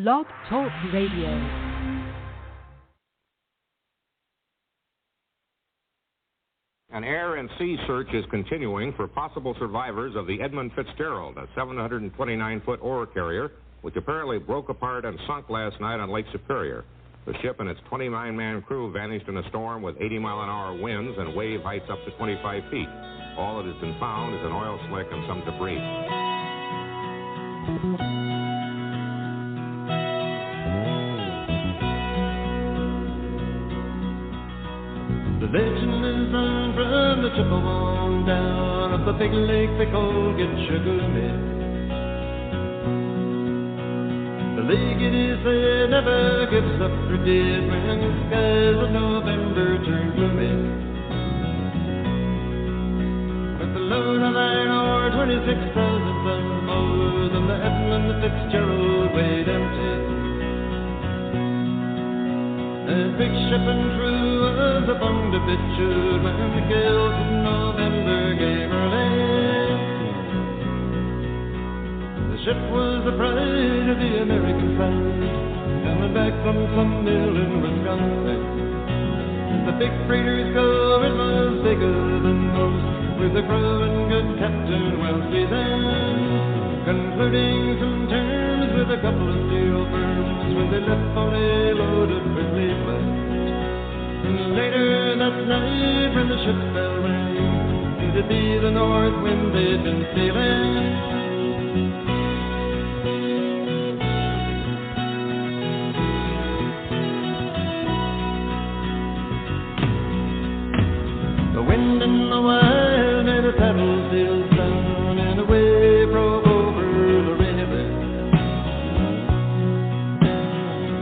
Blog Talk Radio. An air and sea search is continuing for possible survivors of the Edmund Fitzgerald, a 729-foot ore carrier, which apparently broke apart and sunk last night on Lake Superior. The ship and its 29-man crew vanished in a storm with 80-mile-an-hour winds and wave heights up to 25 feet. All that has been found is an oil slick and some debris. The legend is on from the Chippewa down of the big lake they call Gitchagumi. The lake, it is said, never gives up for dead when the skies of November turn gloomy. With the load of iron ore, 26,000 tons more than the Edmund Fitzgerald weighed empty. That big ship and crew was upon the bitchute when the gales of November gave her land. The ship was the pride of the American flag, coming back from some mill in Wisconsin. And the big freighter's go, it was bigger than most, with a crew and good Captain Wellesley then, concluding some terms with a couple of steel firms when they left for a loaded with Cleveland. And later that night when the ship bell rang, seemed to be the north wind they'd been sailing. The wind and the wild made the paddle sails down and away broke over the river.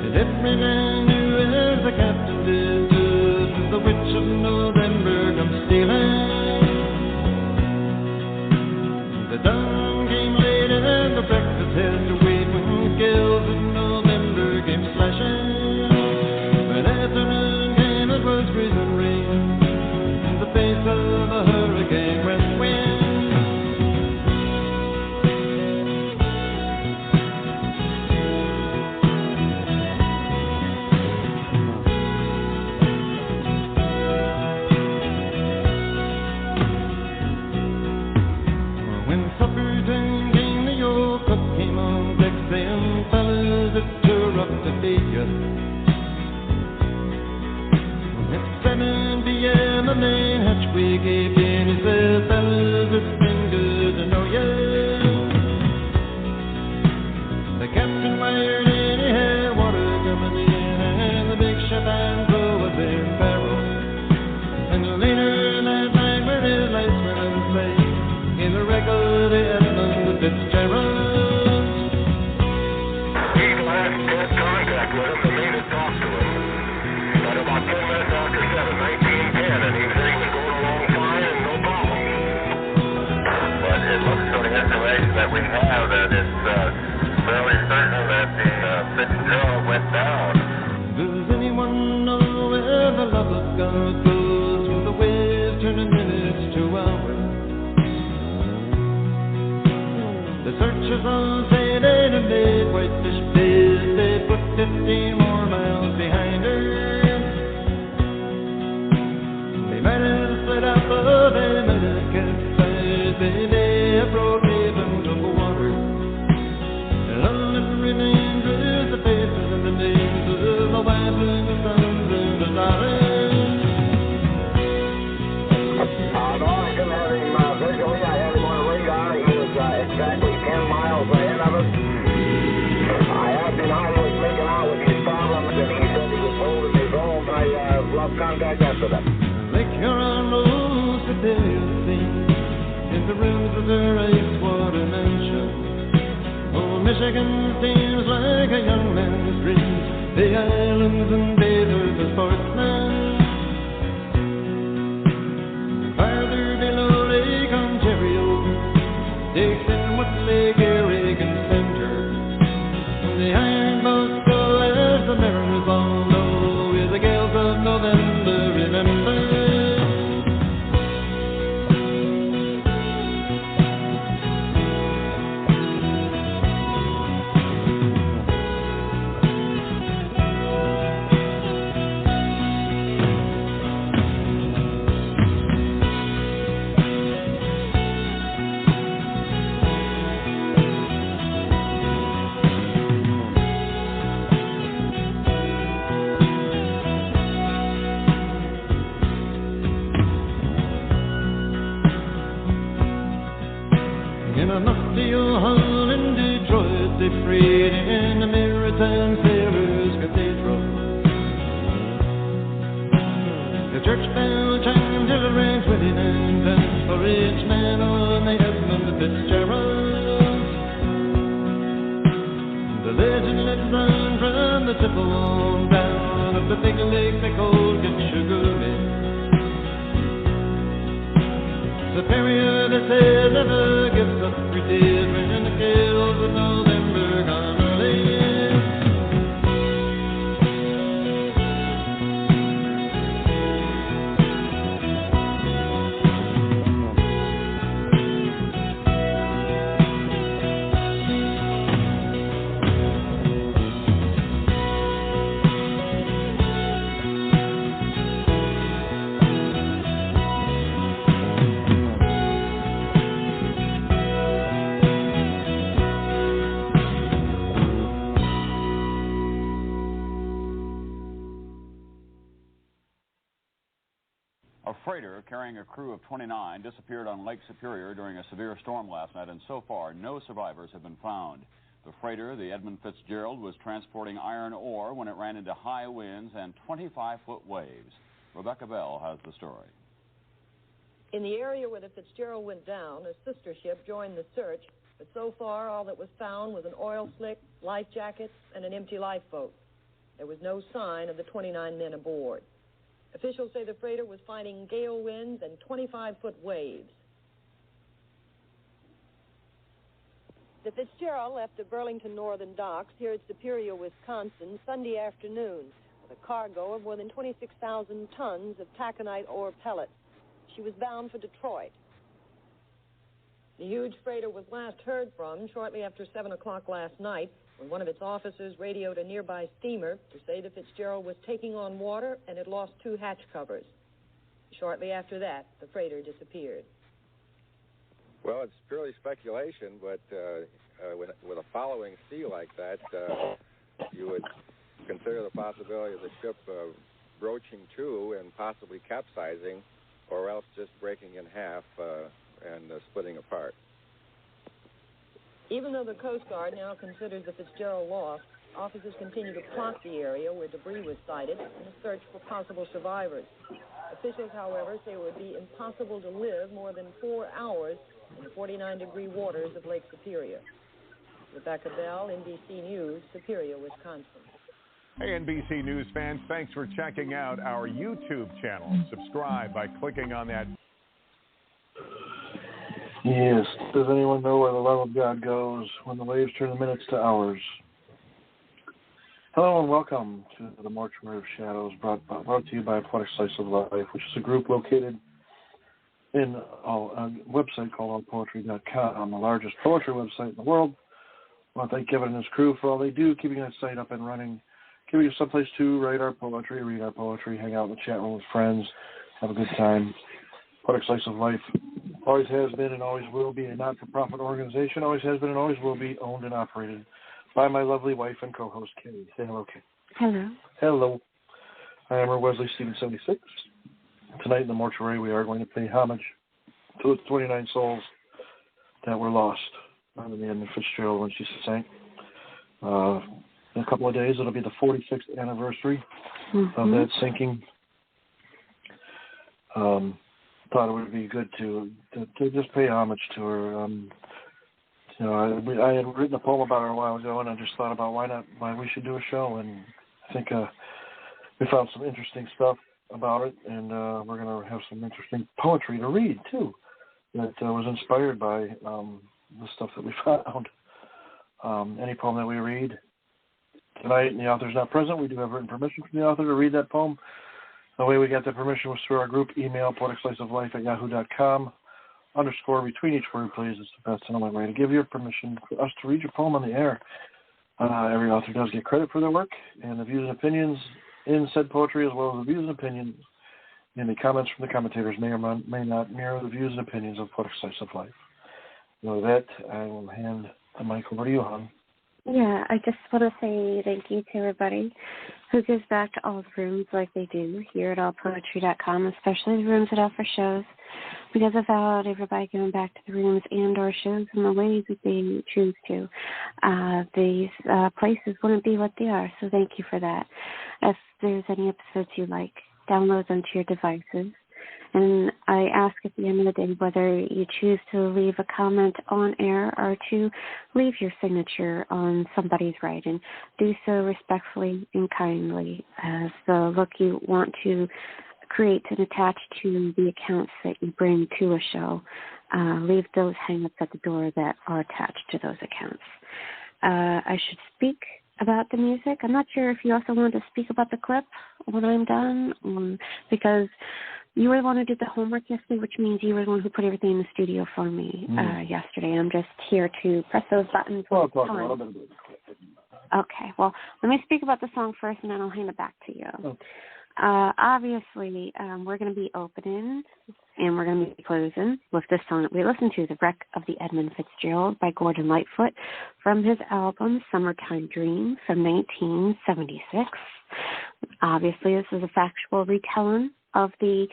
And every man knew as the captain did, the witch of November comes stealing. The dawn came late and the breakfast had to wait when gales of November came slashing. When afternoon came, it was freezing rain, the face of a hurricane west wind. When supper time came, the old cook came on deck saying, fellas, it's too rough to feed you. It's 7 p.m. the main hatchway gave in. He said, fellas, it's been good to know ya. The captain wired in, he had water coming in, and the big ship and crew was in peril. And later that night when his lights went in sight, in the wreck of the Edmund Fitzgerald. He last had contact with him, the mate had talked to him. At about 10 minutes after 7, 1910, and he said he was going a long time and no problem. But it looks from the information that we have that it's fairly certain that the Fitzgerald went down. Does anyone know where the love of God goes when the waves turn in minutes to hours? The searchers all say they done made Whitefish Bay. They put 15 more miles behind her. They might have slid out, but they might have capsized. They may have broke even to the water. And all that remains is the faces and the names of the wives and the sons and the daughters. No, I couldn't have him visually. I had him on radar. He was exactly 10 miles ahead of us. I asked him how he was making out with his problems, and he said he was holding his own. I lost contact after that. Lake Huron rose to the sea in the rooms of their ice-water mansion. Oh, Michigan seems like a young man's dream. The islands and bathers for sportsmen. Farther below Lake Ontario takes in what Lake Erie can center. The iron boats go as the mariners all know, with the gales of November, remember. St. Sarah's Cathedral. The church bell chimed till it rang 29 times for each man on the Edmund Fitzgerald. The legend lives on from the Chippewa down of the big lake they called it Sugar Bay. Superior, they say, never gives up three days when the gales of November gone early. A freighter carrying a crew of 29 disappeared on Lake Superior during a severe storm last night, and so far no survivors have been found. The freighter, the Edmund Fitzgerald, was transporting iron ore when it ran into high winds and 25-foot waves. Rebecca Bell has the story. In the area where the Fitzgerald went down, a sister ship joined the search, but so far all that was found was an oil slick, life jackets, and an empty lifeboat. There was no sign of the 29 men aboard. Officials say the freighter was fighting gale winds and 25-foot waves. The Fitzgerald left the Burlington Northern Docks here at Superior, Wisconsin, Sunday afternoon with a cargo of more than 26,000 tons of taconite ore pellets. She was bound for Detroit. The huge freighter was last heard from shortly after 7 o'clock last night, when one of its officers radioed a nearby steamer to say the Fitzgerald was taking on water and had lost 2 hatch covers. Shortly after that, the freighter disappeared. Well, it's purely speculation, but with a following sea like that, you would consider the possibility of the ship broaching to and possibly capsizing, or else just breaking in half and splitting apart. Even though the Coast Guard now considers the Fitzgerald lost, officers continue to plot the area where debris was sighted in a search for possible survivors. Officials, however, say it would be impossible to live more than 4 hours in the 49-degree waters of Lake Superior. Rebecca Bell, NBC News, Superior, Wisconsin. Hey, NBC News fans, thanks for checking out our YouTube channel. Subscribe by clicking on that. Yes. Does anyone know where the love of God goes when the waves turn the minutes to hours? Hello and welcome to the Mortuary of Shadows, brought to you by Poetic Slice of Life, which is a group located in a website called allpoetry.com, the largest poetry website in the world. I want to thank Kevin and his crew for all they do, keeping that site up and running, giving us someplace to write our poetry, read our poetry, hang out in the chat room with friends, have a good time. Poetic Slice of Life always has been and always will be a not-for-profit organization, always has been and always will be owned and operated by my lovely wife and co-host, Kay. Say hello, Kay. Hello. Hello. I am her Wesley Stevens 76. Tonight in the mortuary, we are going to pay homage to the 29 souls that were lost under the Edmund Fitzgerald when she sank. In a couple of days, it'll be the 46th anniversary of that sinking. Thought it would be good to just pay homage to her. I had written a poem about her a while ago, and I just thought about why we should do a show, and I think we found some interesting stuff about it, and we're going to have some interesting poetry to read, too, that was inspired by the stuff that we found. Any poem that we read tonight, and the author's not present, we do have written permission from the author to read that poem. The way we got that permission was through our group email, poeticsliceoflife@yahoo.com. _ between each word, please. It's the best and only way to give your permission for us to read your poem on the air. Every author does get credit for their work, and the views and opinions in said poetry, as well as the views and opinions in the comments from the commentators, may or may not mirror the views and opinions of Poetic Slice of Life. With that, I will hand the mic over to you, hon. Yeah, I just want to say thank you to everybody who gives back to all the rooms like they do here at allpoetry.com, especially the rooms that offer shows, because without everybody giving back to the rooms and or shows in the ways that they choose to, these places wouldn't be what they are, so thank you for that. If there's any episodes you like, download them to your devices. And I ask at the end of the day whether you choose to leave a comment on air or to leave your signature on somebody's writing. Do so respectfully and kindly as the look you want to create and attach to the accounts that you bring to a show. Leave those hang-ups at the door that are attached to those accounts. I should speak about the music. I'm not sure if you also want to speak about the clip when I'm done, because you were the one who did the homework yesterday, which means you were the one who put everything in the studio for me yesterday. I'm just here to press those buttons. Well, I'll talk a little bit about the clip. Okay, well, let me speak about the song first, and then I'll hand it back to you. Okay. Obviously, we're going to be opening and we're going to be closing with this song that we listened to, The Wreck of the Edmund Fitzgerald by Gordon Lightfoot, from his album Summertime Dream from 1976. Obviously, this is a factual retelling of the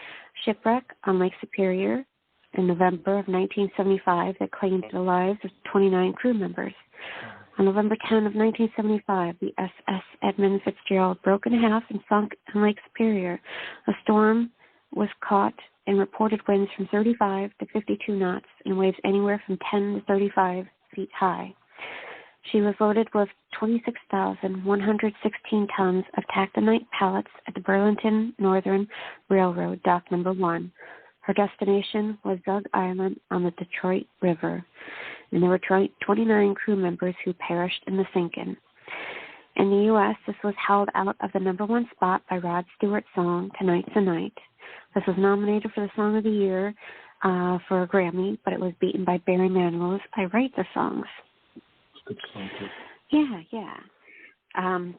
shipwreck on Lake Superior in November of 1975 that claimed the lives of 29 crew members. On November 10 of 1975, the SS Edmund Fitzgerald broke in half and sunk in Lake Superior. A storm was caught and reported winds from 35 to 52 knots and waves anywhere from 10 to 35 feet high. She was loaded with 26,116 tons of taconite pallets at the Burlington Northern Railroad, Dock Number 1. Her destination was Zug Island on the Detroit River, and there were 29 crew members who perished in the sinking. In the U.S., this was held out of the number 1 spot by Rod Stewart's song, Tonight's the Night. This was nominated for the Song of the Year for a Grammy, but it was beaten by Barry Manilow's I Write the Songs. Good song, too. Yeah.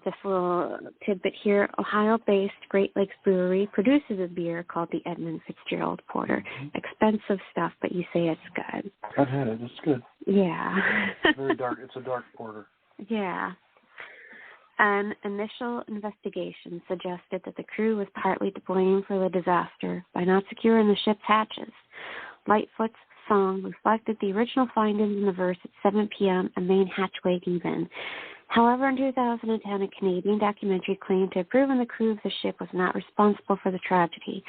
This little tidbit here, Ohio-based Great Lakes Brewery produces a beer called the Edmund Fitzgerald Porter. Expensive stuff, but you say it's good. I've had it. It's good. Yeah. It's very dark. It's a dark porter. Yeah. An initial investigation suggested that the crew was partly to blame for the disaster by not securing the ship's hatches. Lightfoot's song reflected the original findings in the verse at 7 p.m. and main hatchway gave in. However, in 2010, a Canadian documentary claimed to have proven the crew of the ship was not responsible for the tragedy.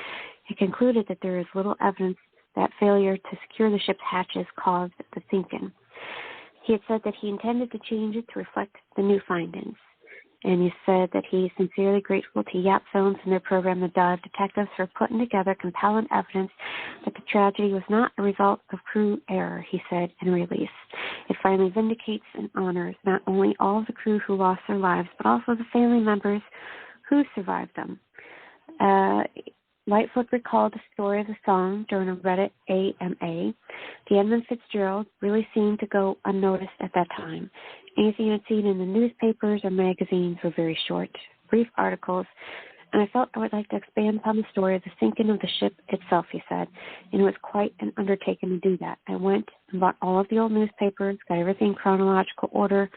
It concluded that there is little evidence that failure to secure the ship's hatches caused the sinking. He had said that he intended to change it to reflect the new findings. And he said that he is sincerely grateful to Yap Films and their program, The Dive Detectives, for putting together compelling evidence that the tragedy was not a result of crew error, he said in a release. It finally vindicates and honors not only all of the crew who lost their lives, but also the family members who survived them. Lightfoot recalled the story of the song during a Reddit AMA. The Edmund Fitzgerald really seemed to go unnoticed at that time. Anything I'd seen in the newspapers or magazines were very short, brief articles, and I felt I would like to expand upon the story of the sinking of the ship itself, he said, and it was quite an undertaking to do that. I went and bought all of the old newspapers, got everything in chronological order,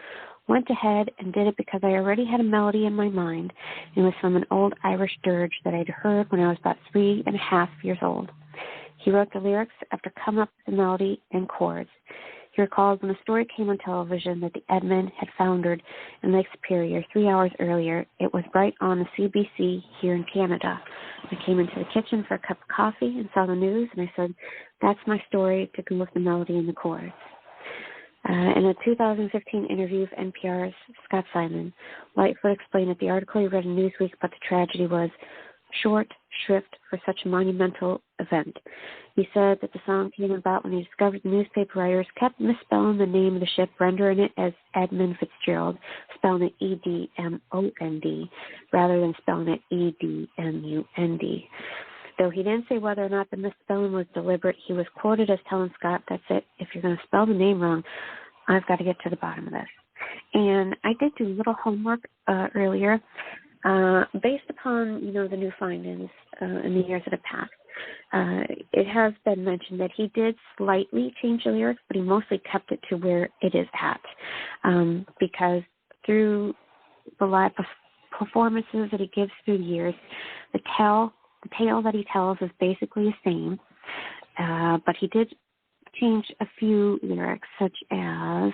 went ahead and did it because I already had a melody in my mind. It was from an old Irish dirge that I'd heard when I was about 3.5 years old. He wrote the lyrics after coming up with the melody and chords. He recalled when the story came on television that the Edmund had foundered in Lake Superior 3 hours earlier. It was right on the CBC here in Canada. I came into the kitchen for a cup of coffee and saw the news, and I said, that's my story to go with the melody and the chords. In a 2015 interview with NPR's Scott Simon, Lightfoot explained that the article he read in Newsweek about the tragedy was short shrift for such a monumental event. He said that the song came about when he discovered the newspaper writers kept misspelling the name of the ship, rendering it as Edmund Fitzgerald, spelling it E-D-M-O-N-D, rather than spelling it E-D-M-U-N-D. Though he didn't say whether or not the misspelling was deliberate, he was quoted as telling Scott, that's it, if you're going to spell the name wrong, I've got to get to the bottom of this. And I did do a little homework earlier, based upon, the new findings in the years that have passed. it has been mentioned that he did slightly change the lyrics, but he mostly kept it to where it is at, because through the live performances that he gives through the years, the tale that he tells is basically the same, but he did change a few lyrics, such as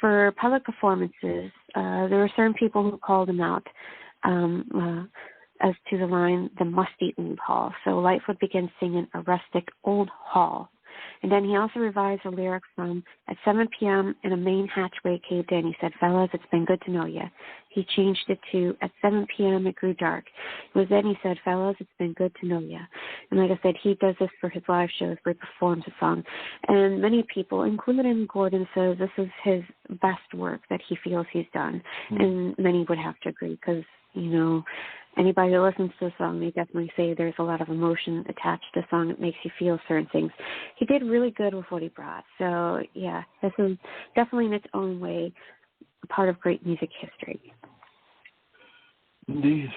for public performances, there were certain people who called him out as to the line, the musty old hall. So Lightfoot began singing a rustic old hall. And then he also revised the lyrics from, at 7 p.m. and a main hatchway caved in. He said, fellas, it's been good to know you. He changed it to, at 7 p.m. it grew dark. It was then he said, fellas, it's been good to know you. And like I said, he does this for his live shows where he performs a song. And many people, including Gordon, says this is his best work that he feels he's done. Mm-hmm. And many would have to agree because, you know, anybody who listens to the song, they definitely say there's a lot of emotion attached to the song. It makes you feel certain things. He did really good with what he brought. So, yeah, this is definitely in its own way a part of great music history. Indeed.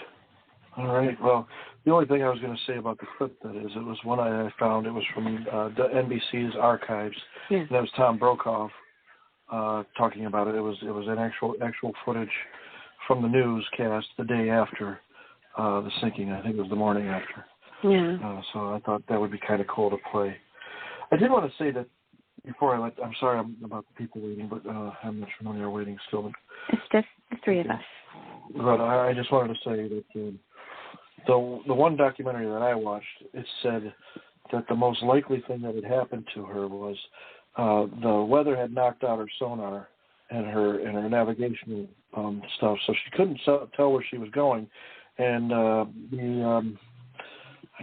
All right. Well, the only thing I was going to say about the clip, that is, it was one I found. It was from the NBC's archives. Yeah. And that was Tom Brokaw talking about it. It was an actual footage from the newscast the day after the sinking. I think it was the morning after. Yeah. So I thought that would be kind of cool to play. I did want to say that before I'm sorry about the people waiting, but I'm not sure when they're waiting still. But, it's just the three of us. But I just wanted to say that the one documentary that I watched, it said that the most likely thing that had happened to her was the weather had knocked out her sonar and her navigation stuff, so she couldn't tell where she was going. And I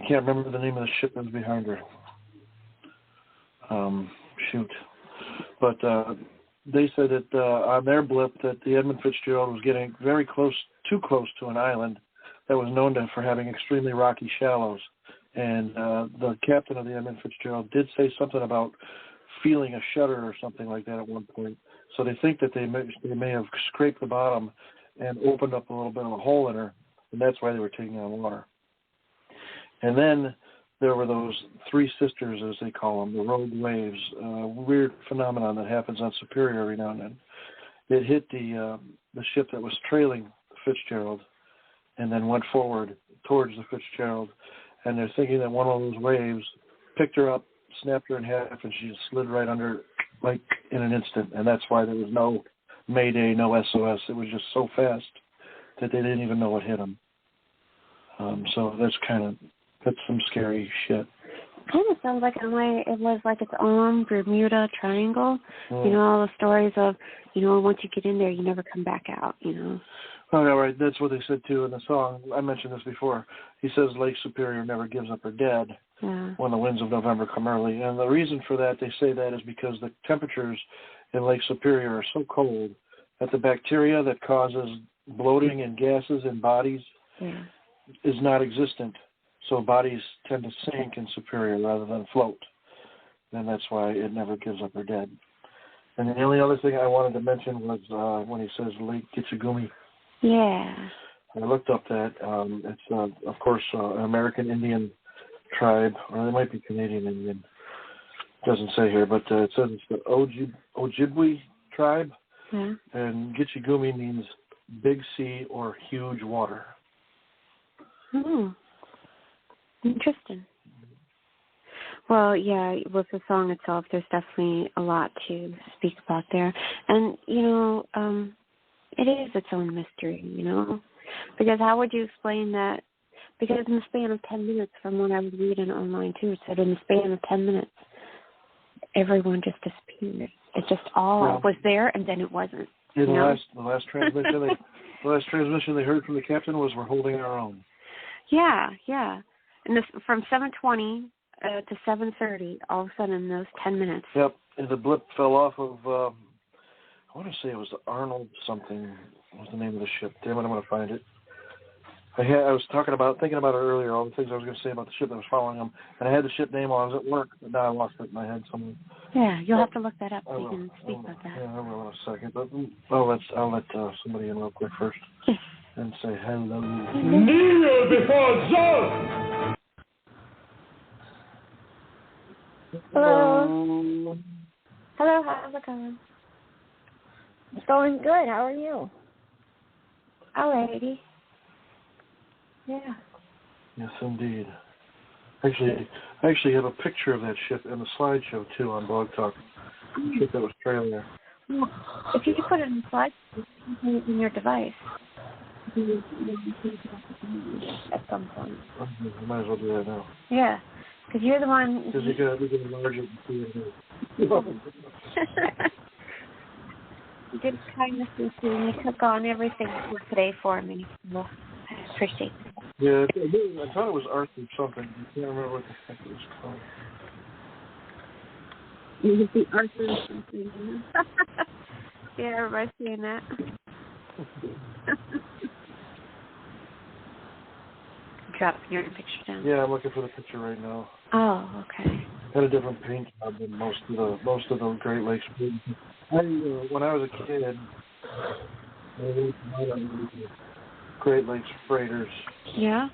can't remember the name of the ship that was behind her. But they said that on their blip that the Edmund Fitzgerald was getting too close to an island that was known for having extremely rocky shallows. And the captain of the Edmund Fitzgerald did say something about feeling a shudder or something like that at one point. So they think that they may have scraped the bottom and opened up a little bit of a hole in her, and that's why they were taking on water. And then there were those three sisters, as they call them, the rogue waves, a weird phenomenon that happens on Superior every now and then. It hit the ship that was trailing Fitzgerald and then went forward towards the Fitzgerald, and they're thinking that one of those waves picked her up, snapped her in half, and she slid right under, like in an instant. And that's why there was no Mayday, no SOS. It was just so fast that they didn't even know what hit them. So that's some scary shit. Kind of sounds like it was like its own Bermuda Triangle. You know, all the stories of, you know, once you get in there, you never come back out, you know. Oh, yeah, right. That's what they said, too, in the song. I mentioned this before. He says Lake Superior never gives up her dead when the winds of November come early. And the reason for that, they say that, is because the temperatures in Lake Superior are so cold that the bacteria that causes bloating and gases in bodies is not existent. So bodies tend to sink in Superior rather than float. And that's why it never gives up her dead. And the only other thing I wanted to mention was when he says Lake Gitchagumi. Yeah. I looked up that. It's, of course, an American Indian tribe, or it might be Canadian Indian. It doesn't say here, but it says it's the Ojibwe tribe. Yeah. And Gitchagumi means big sea or huge water. Oh. Interesting. Well, yeah, with the song itself, there's definitely a lot to speak about there. And, you know, it is its own mystery, you know, because how would you explain that? Because in the span of 10 minutes, from what I was reading online, too, it said in the span of 10 minutes, everyone just disappeared. It just all was there, and then it wasn't. Yeah, the last transmission they heard from the captain was, "We're holding our own." Yeah, yeah. And this, from 7:20 to 7:30, all of a sudden in those 10 minutes. Yep, and the blip fell off of, I want to say it was the Arnold something. What was the name of the ship? Damn it, I'm going to find it. I was thinking about it earlier, all the things I was going to say about the ship that was following them, and I had the ship name while I was at work, but now I lost it in my head somewhere. Yeah, you'll have to look that up so you can speak about that. Yeah, I will in a second, but I'll let somebody in real quick first and say hello. Hello. Hello, how's it going? It's going good. How are you? Alrighty. Yeah. Yes, indeed. Actually, I actually have a picture of that ship in the slideshow, too, on Blog Talk. The ship that was trailing there. Well, if you put it in the slide, you can put it in your device. At some point. I might as well do that now. Yeah, because you're the one. Because we can enlarge it and see it. You did kindness with me, and you took on everything for today for me. Well, I appreciate it. Yeah, I thought it was Arthur something. I can't remember what the heck it was called. You can see Arthur or something. Yeah, everybody's seeing that. Dropping your picture down. Yeah, I'm looking for the picture right now. Oh, okay. Had a different paint job than most of the Great Lakes. When I was a kid, I was Great Lakes freighters. Yeah.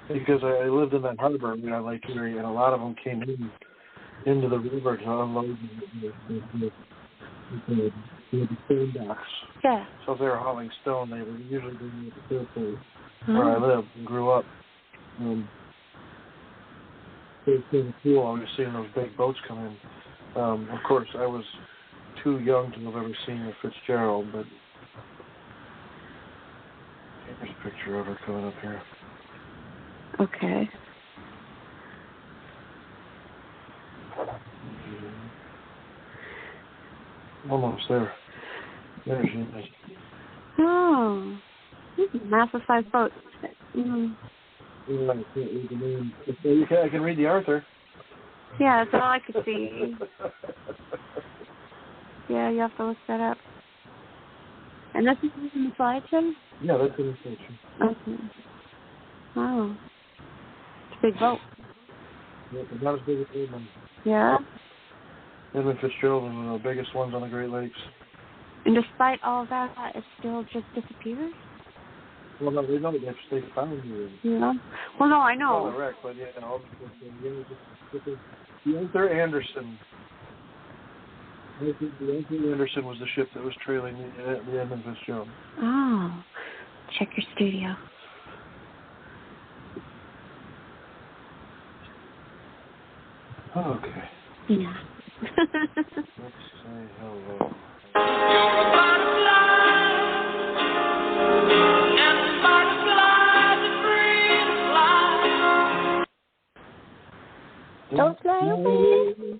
Because I lived in that harbor, Lake Erie, and a lot of them came into the river to unload the stone docks. Yeah. So if they were hauling stone, they were usually doing it at the airport where I lived and grew up. It was cool always seeing those big boats come in. Of course, I was too young to have ever seen the Fitzgerald, but here's a picture of her coming up here. Okay. Almost there. There she is. Oh. Massive size boat. Mm-hmm. Yeah, I can't read the name. I can read the Arthur. Yeah, that's all I could see. Yeah, you have to look that up. And this is in the slideshow? Yeah, that's in the slideshow. Okay. Wow. It's a big boat. Yeah, but not as big as Edmund. Yeah? Edmund Fitzgerald was one of the biggest ones on the Great Lakes. And despite all that, it still just disappeared? Well, no, they know that they found you. Yeah. Well, no, I know. Not the wreck, but the Arthur Anderson. I think the Arthur Anderson was the ship that was trailing the Edmund Fitzgerald. Oh. Check your studio. Okay. Yeah. Let's say hello. You're a butterfly, and butterflies are free to fly. Don't fly away.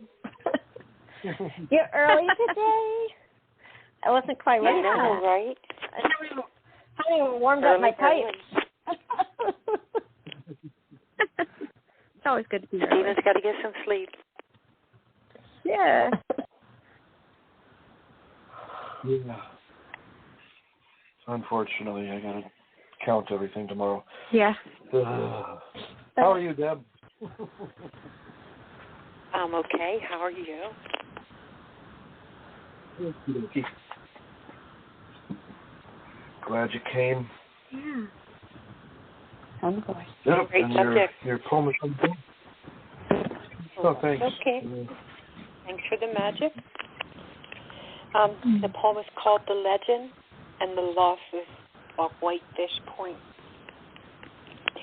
You're early today. I wasn't quite ready for that. Right? I haven't even warmed up my pipes. It's always good to be early. Stephen's got to get some sleep. Yeah. Yeah. Unfortunately, I gotta count everything tomorrow. Yeah. How are you, Deb? I'm okay. How are you? Okey-dokey. Glad you came. Yeah. Of course. Yep. Great and subject. your poem is on board. Oh, thanks. Okay. Thanks for the magic. The poem is called The Legend and the Losses of Whitefish Point.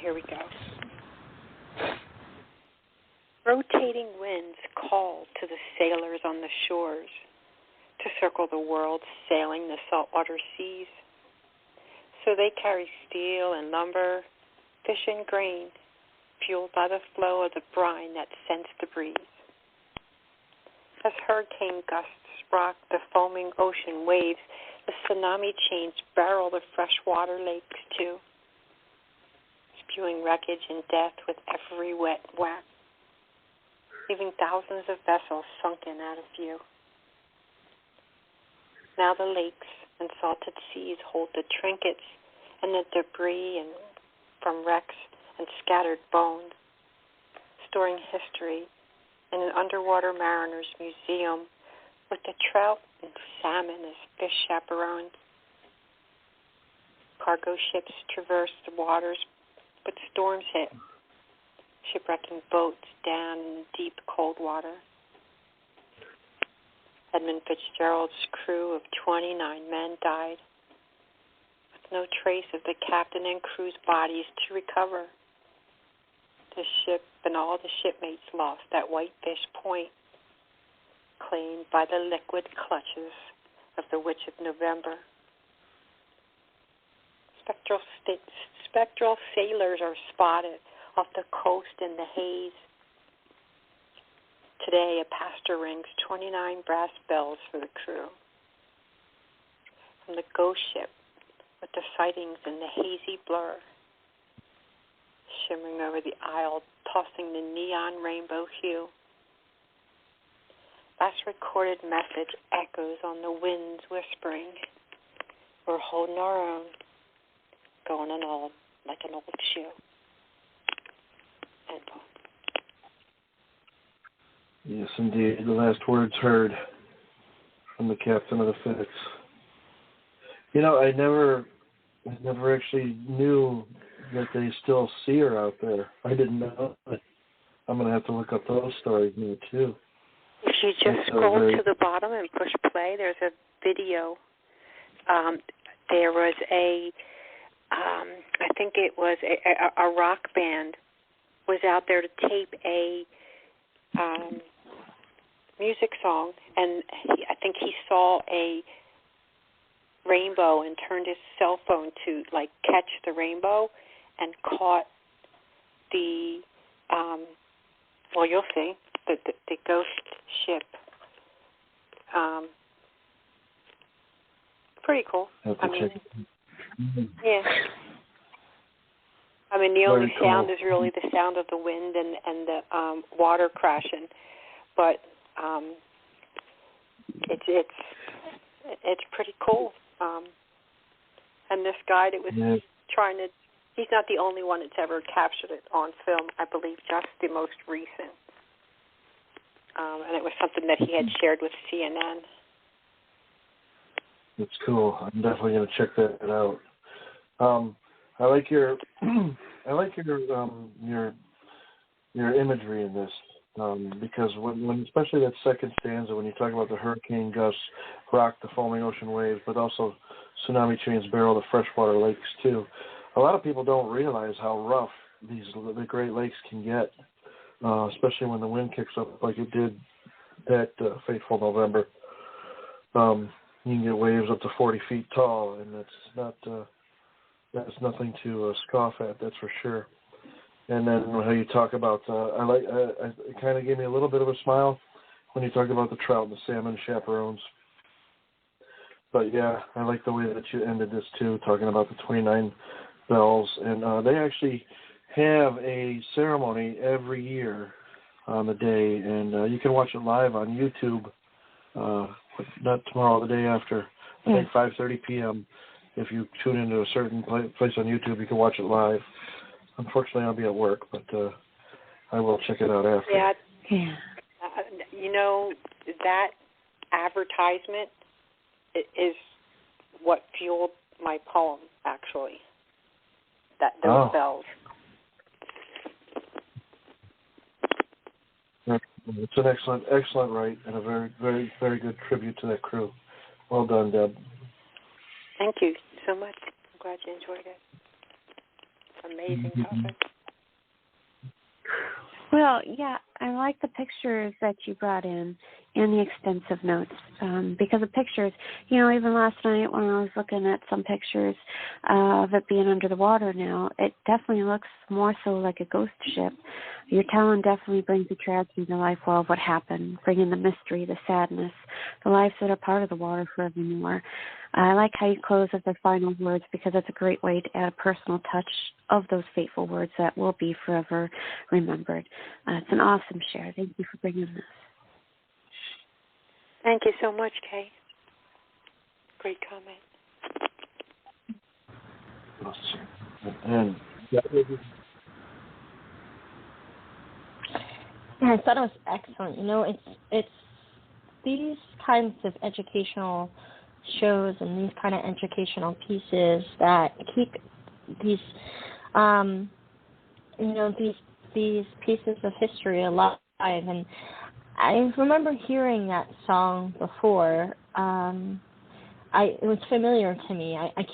Here we go. Rotating winds call to the sailors on the shores to circle the world, sailing the saltwater seas. So they carry steel and lumber, fish and grain, fueled by the flow of the brine that scents the breeze. As hurricane gusts rock the foaming ocean waves, the tsunami chains barrel the freshwater lakes too, spewing wreckage and death with every wet whack, leaving thousands of vessels sunken out of view. Now the lakes and salted seas hold the trinkets and the debris and from wrecks and scattered bones, storing history in an underwater mariner's museum with the trout and salmon as fish chaperones. Cargo ships traverse the waters, but storms hit, shipwrecking boats down in deep, cold water. Edmund Fitzgerald's crew of 29 men died, with no trace of the captain and crew's bodies to recover. The ship and all the shipmates lost at Whitefish Point, claimed by the liquid clutches of the Witch of November. Spectral sailors are spotted off the coast in the haze. Today, a pastor rings 29 brass bells for the crew. From the ghost ship, with the sightings in the hazy blur, shimmering over the aisle, tossing the neon rainbow hue. Last recorded message echoes on the winds whispering, we're holding our own, going on all like an old shoe. End poem. Yes, indeed. The last words heard from the captain of the Fitz. You know, I never actually knew that they still see her out there. I didn't know it. I'm going to have to look up those stories now, too. If you just scroll to the bottom and push play, there's a video. There was I think it was a rock band was out there to tape a music song, and I think he saw a rainbow and turned his cell phone to like catch the rainbow and caught the well, you'll see the ghost ship. Pretty cool. I mean, yeah. I mean, the only sound is really the sound of the wind and the water crashing, but it's pretty cool. And this guy that was trying to, he's not the only one that's ever captured it on film. I believe just the most recent, and it was something that he had shared with CNN. That's cool. I'm definitely going to check that out. I like your your imagery in this, because when especially that second stanza, when you talk about the hurricane gusts rock the foaming ocean waves, but also tsunami chains barrel the freshwater lakes too. A lot of people don't realize how rough the Great Lakes can get, especially when the wind kicks up like it did that fateful November. You can get waves up to 40 feet tall, and that's nothing to scoff at, that's for sure. And then how you talk about, it kind of gave me a little bit of a smile when you talk about the trout and the salmon chaperones. But yeah, I like the way that you ended this too, talking about the 29 bells. And they actually have a ceremony every year on the day, and you can watch it live on YouTube. Not tomorrow, the day after. I think 5:30 p.m. If you tune into a certain place on YouTube, you can watch it live. Unfortunately, I'll be at work, but I will check it out after. Yeah. You know, that advertisement is what fueled my poem, actually. Those bells. It's an excellent write, and a very, very, very good tribute to that crew. Well done, Deb. Thank you so much. I'm glad you enjoyed it. Amazing topic. Well, yeah, I like the pictures that you brought in and the extensive notes, because the pictures, you know, even last night when I was looking at some pictures of it being under the water now, it definitely looks more so like a ghost ship. Your telling definitely brings the tragedy to life well of what happened, bringing the mystery, the sadness, the lives that are part of the water forevermore. I like how you close with the final words, because it's a great way to add a personal touch of those fateful words that will be forever remembered. It's an awesome share. Thank you for bringing this. Thank you so much, Kay. Great comment. And yeah, I thought it was excellent. You know, it's these kinds of educational shows and these kind of educational pieces that keep these, these these pieces of history alive. And I remember hearing that song before. It was familiar to me. I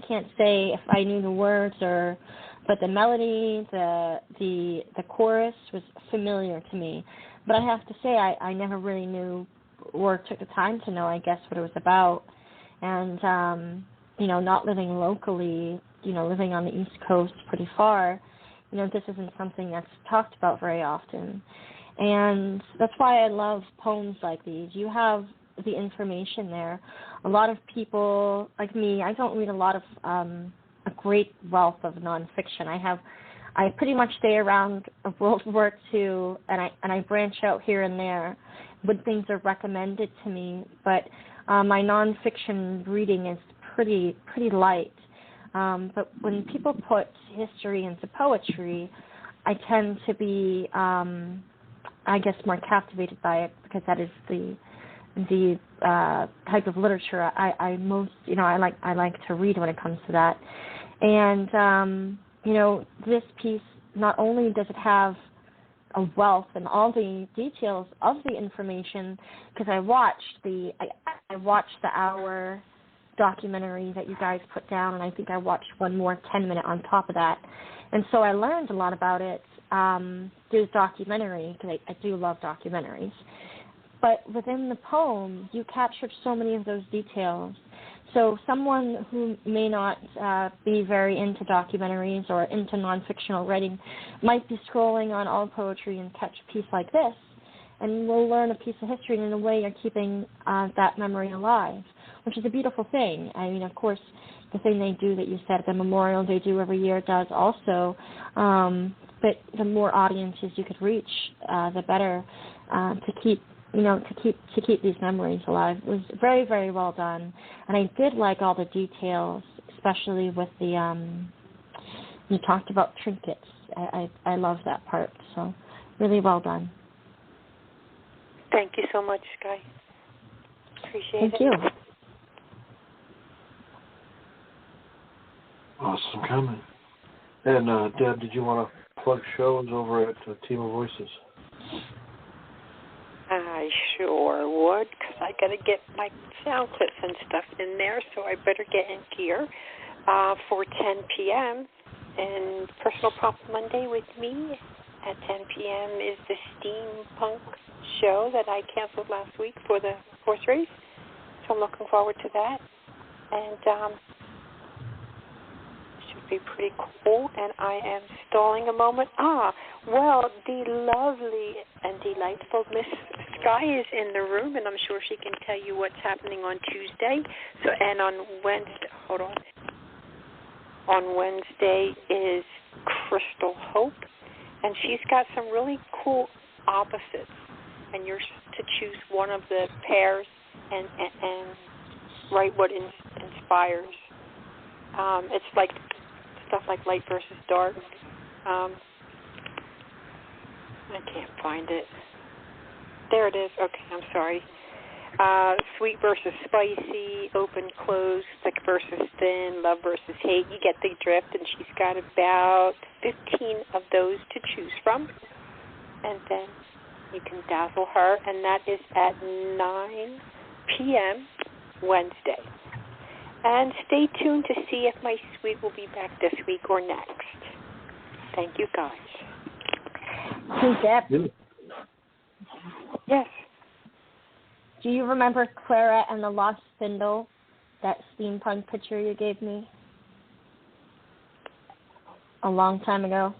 can't say if I knew the words but the melody, the chorus was familiar to me. But I have to say I never really knew or took the time to know, I guess, what it was about. And not living locally, living on the East Coast pretty far, this isn't something that's talked about very often. And that's why I love poems like these. You have the information there. A lot of people, like me, I don't read a lot of a great wealth of nonfiction. I pretty much stay around World War II, and I branch out here and there when things are recommended to me. But my nonfiction reading is pretty light. But when people put history into poetry, I tend to be, I guess, more captivated by it, because that is the type of literature I most, I like to read when it comes to that. And this piece, not only does it have a wealth and all the details of the information, because I watched the hour documentary that you guys put down, and I think I watched one more 10-minute on top of that, and so I learned a lot about it through the documentary, because I do love documentaries. But within the poem, you captured so many of those details. So someone who may not be very into documentaries or into nonfictional writing might be scrolling on All Poetry and catch a piece like this, and will learn a piece of history, and in a way you're keeping that memory alive, which is a beautiful thing. I mean, of course, the thing they do that you said, the memorial they do every year, does also, but the more audiences you could reach, the better to keep these memories alive. It was very, very well done. And I did like all the details, especially with the, you talked about trinkets. I love that part. So really well done. Thank you so much, Sky. Appreciate it. Thank you. Awesome comment. And Deb, did you want to plug shows over at Team of Voices? I sure would, because I got to get my sound clips and stuff in there, so I better get in gear for 10 p.m. And Personal Prompt Monday with me at 10 p.m. is the steampunk show that I canceled last week for the horse race, so I'm looking forward to that. And should be pretty cool. And I am stalling a moment. Well, the lovely and delightful Miss Sky is in the room, and I'm sure she can tell you what's happening on Tuesday. So, and on Wednesday, on Wednesday is Crystal Hope, and she's got some really cool opposites, and you're to choose one of the pairs and write what inspires. It's like stuff like light versus dark. I can't find it. There it is. Okay, I'm sorry. Sweet versus spicy, open, closed, thick versus thin, love versus hate. You get the drift, and she's got about 15 of those to choose from. And then you can dazzle her, and that is at 9 p.m. Wednesday. And stay tuned to see if my suite will be back this week or next. Thank you, guys. Hey, Deb. Yes. Do you remember Clara and the Lost Spindle, that steampunk picture you gave me a long time ago?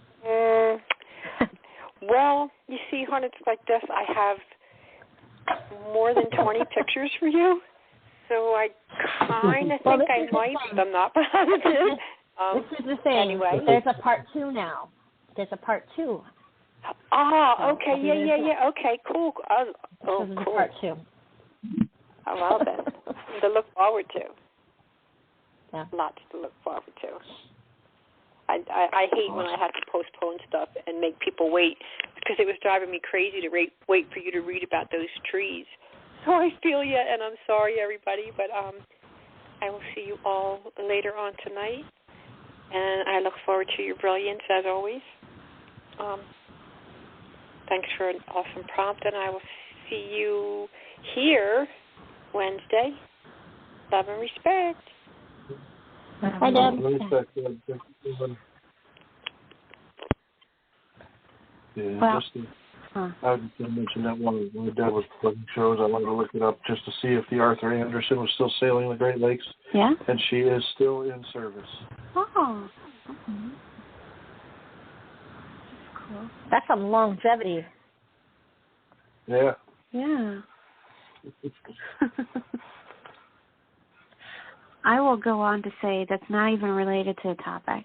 Well, you see, hon, it's like this. I have more than 20 pictures for you, so I kind of think I might, but I'm not positive. This is the thing. Anyway. There's a part 2 now. There's a part 2. Okay, yeah. Okay, cool. This is cool. part 2. Oh, well then. To look forward to. Yeah. Lots to look forward to. I hate when I have to postpone stuff and make people wait, because it was driving me crazy to wait for you to read about those trees. So I feel you, and I'm sorry, everybody, but I will see you all later on tonight, and I look forward to your brilliance, as always. Thanks for an awesome prompt, and I will see you here Wednesday. Love and respect. Hi, Deb. Yeah, Well, I just didn't mention that one. My dad was putting shows. I wanted to look it up just to see if the Arthur Anderson was still sailing the Great Lakes. Yeah? And she is still in service. Oh. Okay. Cool. That's some longevity. Yeah. Yeah. I will go on to say that's not even related to the topic.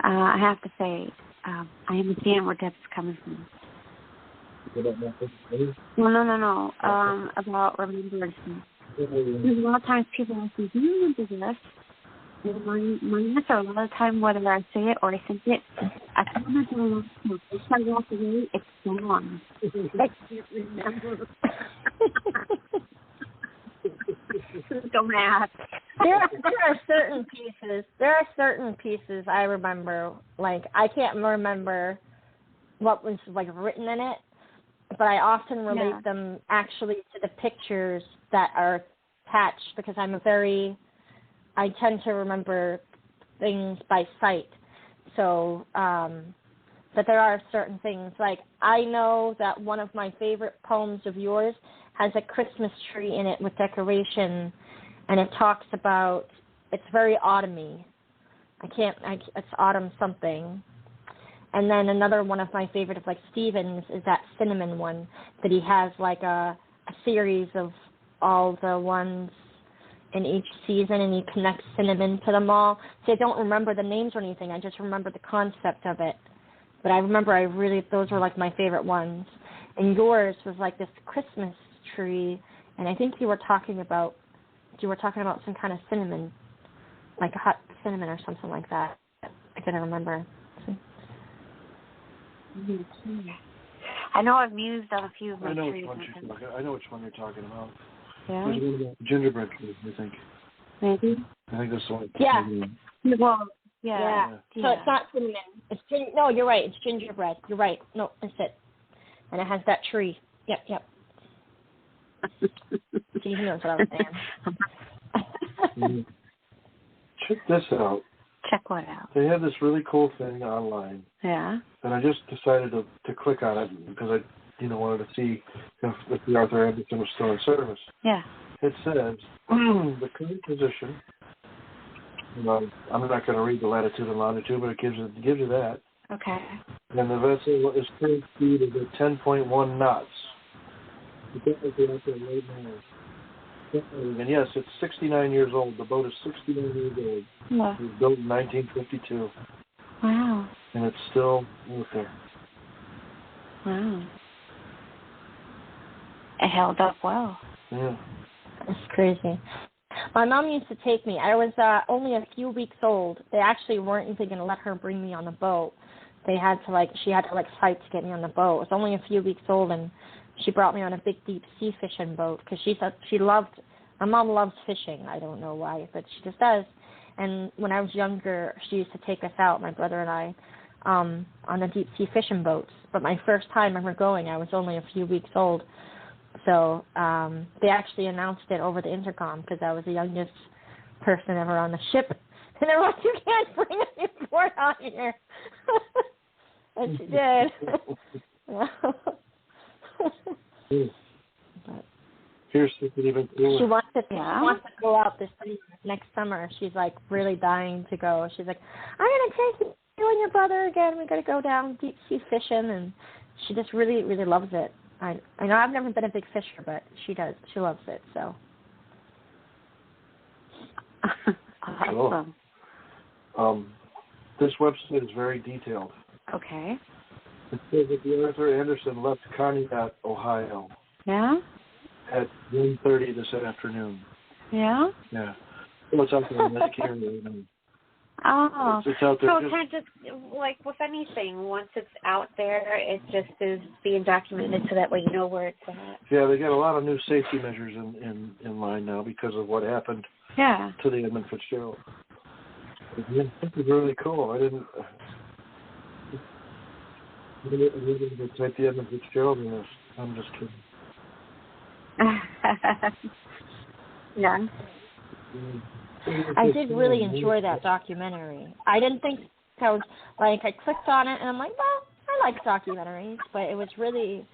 I have to say, I understand where Deb's coming from. No. About remembering. There's a lot of times people ask me, do you remember this? And my answer, a lot of the time, whether I say it or I think it, I can't remember it. If I walk away, it's gone. I can't remember. So mad. There are certain pieces I remember. Like, I can't remember what was like written in it, but I often relate them actually to the pictures that are attached because I tend to remember things by sight. So, but there are certain things. Like, I know that one of my favorite poems of yours has a Christmas tree in it with decoration, and it talks about, it's very autumny. It's autumn something. And then another one of my favorite of like Stephen's is that cinnamon one, that he has like a series of all the ones in each season, and he connects cinnamon to them all. See, I don't remember the names or anything. I just remember the concept of it. But I remember those were like my favorite ones. And yours was like this Christmas tree, and I think you were talking about some kind of cinnamon, like a hot cinnamon or something like that. I couldn't remember. I know I've mused on a few of my trees. I know which one you're talking about. Yeah? There's one about gingerbread trees, I think. Maybe? I think that's the one. Yeah. Well, yeah. So it's not cinnamon. No, you're right. It's gingerbread. You're right. No, that's it. And it has that tree. Yep. He knows what I was saying. Check this out. Check what out? They have this really cool thing online. Yeah. And I just decided to click on it because I wanted to see if the Arthur Anderson was still in service. Yeah. It says, the current position, I'm not going to read the latitude and longitude, but it gives you that. Okay. And the vessel is current speed is at 10.1 knots. And yes, it's 69 years old. The boat is 69 years old. Yeah. It was built in 1952. Wow. And it's still out there. Wow. It held up well. Yeah. It's crazy. My mom used to take me. I was only a few weeks old. They actually weren't even going to let her bring me on the boat. She had to fight to get me on the boat. I was only a few weeks old, and she brought me on a big deep sea fishing boat because my mom loves fishing. I don't know why, but she just does. And when I was younger, she used to take us out, my brother and I, on the deep sea fishing boats. But my first time ever going, I was only a few weeks old. So they actually announced it over the intercom because I was the youngest person ever on the ship. And they're like, you can't bring a newborn on here. And she did. But here's something even cooler. She wants to go out this next summer. She's like really dying to go. She's like, I'm going to take you and your brother again. We're going to go down deep sea fishing. And she just really, really loves it. I know I've never been a big fisher, but she does. She loves it. So. Awesome. This website is very detailed. Okay. It says that the Arthur Anderson left Conneaut, Ohio. Yeah? At 1:30 this afternoon. Yeah? Yeah. Well, it's out there on that carrier. Oh. It's out there. So kind of just like with anything, once it's out there, it just is being documented so that way you know where it's at. Yeah, they got a lot of new safety measures in line now because of what happened to the Edmund Fitzgerald. This is really cool. It's like the Edmund Fitzgerald in this. I'm just kidding. Yeah. I did really enjoy that documentary. I didn't think I was, like, I clicked on it and I'm like, well, I like documentaries, but it was really,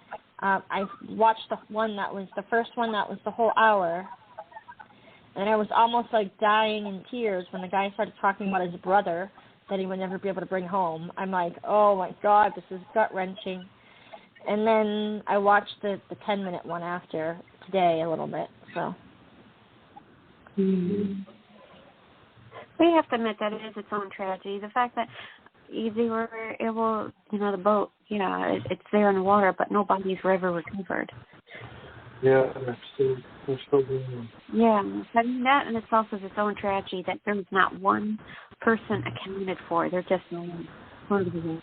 I watched the first one that was the whole hour, and I was almost like dying in tears when the guy started talking about his brother that he would never be able to bring home. I'm like, oh my God, this is gut-wrenching. And then I watched the 10-minute one after today a little bit, so. Mm-hmm. We have to admit that it is its own tragedy. The fact that they were able, the boat, it's there in the water, but no bodies were ever recovered. Yeah, they're still doing. Yeah, I mean, that in itself is its own tragedy, that there was not one person accounted for. They're just part of the world.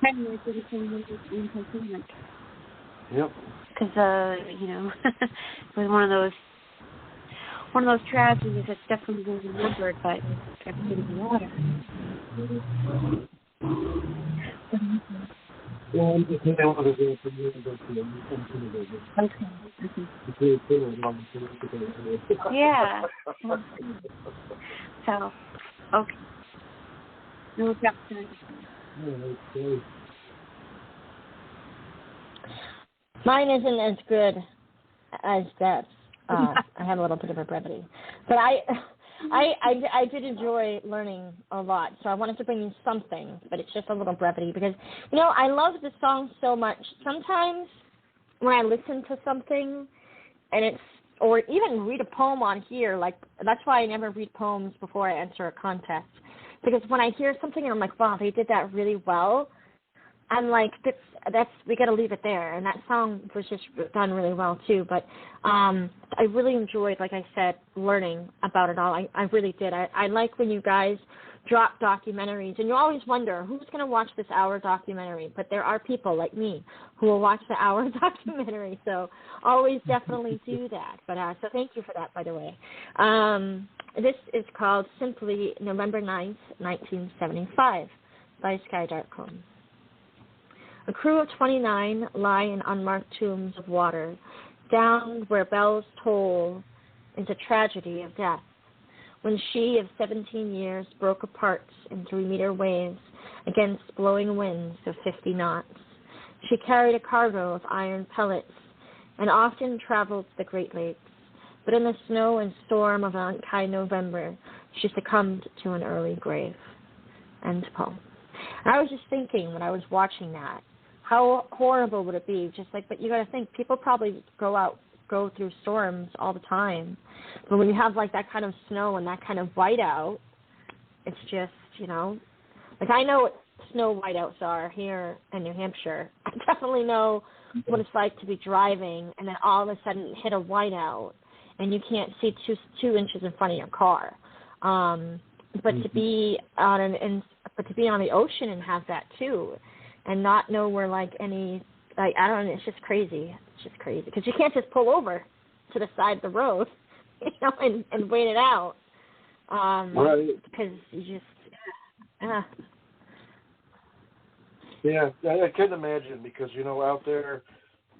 Kind of like the same in Titanic. Yep. Because, it was one of those tragedies that's definitely been remembered, but it's in the water. Well, yeah. So, okay. No, mine isn't as good as Deb's. I have a little bit of a brevity, but I did enjoy learning a lot. So I wanted to bring you something, but it's just a little brevity because I love the song so much. Sometimes when I listen to something, and or even read a poem on here, like that's why I never read poems before I enter a contest, because when I hear something and I'm like, wow, they did that really well, I'm like, we got to leave it there. And that song was just done really well too. But I really enjoyed, like I said, learning about it all. I really did. I like when you guys drop documentaries, and you always wonder who's going to watch this hour documentary. But there are people like me who will watch the hour documentary. So always definitely do that. But so thank you for that, by the way. This is called simply November 9th, 1975 by Sky.com. A crew of 29 lie in unmarked tombs of water, down where bells toll into tragedy of death. When she of 17 years broke apart in 3-meter waves against blowing winds of 50 knots, she carried a cargo of iron pellets and often traveled to the Great Lakes. But in the snow and storm of an unkind November, she succumbed to an early grave. End poem. And I was just thinking when I was watching that, how horrible would it be? Just like, but you got to think, people probably go through storms all the time. But when you have like that kind of snow and that kind of whiteout, it's just, like I know what snow whiteouts are here in New Hampshire. I definitely know what it's like to be driving and then all of a sudden hit a whiteout and you can't see two inches in front of your car. But to be on the ocean and have that too, and not know where I don't know, it's just crazy. It's just crazy because you can't just pull over to the side of the road, and wait it out. Right. Because you just, Yeah, I couldn't imagine because out there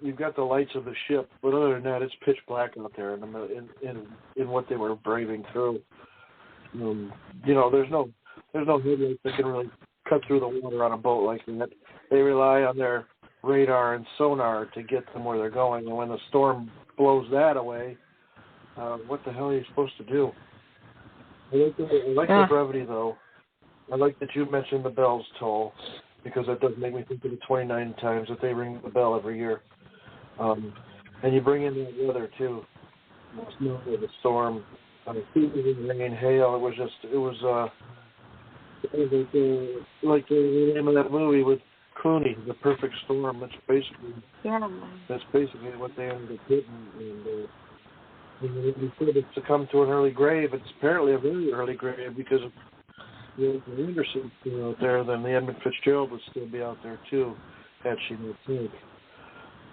you've got the lights of the ship, but other than that, it's pitch black out there in what they were braving through. There's no headlights that can really cut through the water on a boat like that. They rely on their radar and sonar to get them where they're going, and when the storm blows that away, what the hell are you supposed to do? I like the brevity, though. I like that you mentioned the bells toll, because that does make me think of the 29 times that they ring the bell every year. And you bring in the weather, too. The snow, the storm, rain, hail. It was like the name of that movie with Clooney, The Perfect Storm. That's basically what they ended up hitting. And you said it's succumbed to an early grave. It's apparently a very early grave because of the Anderson still out there. Then the Edmund Fitzgerald would still be out there too, had she not taken.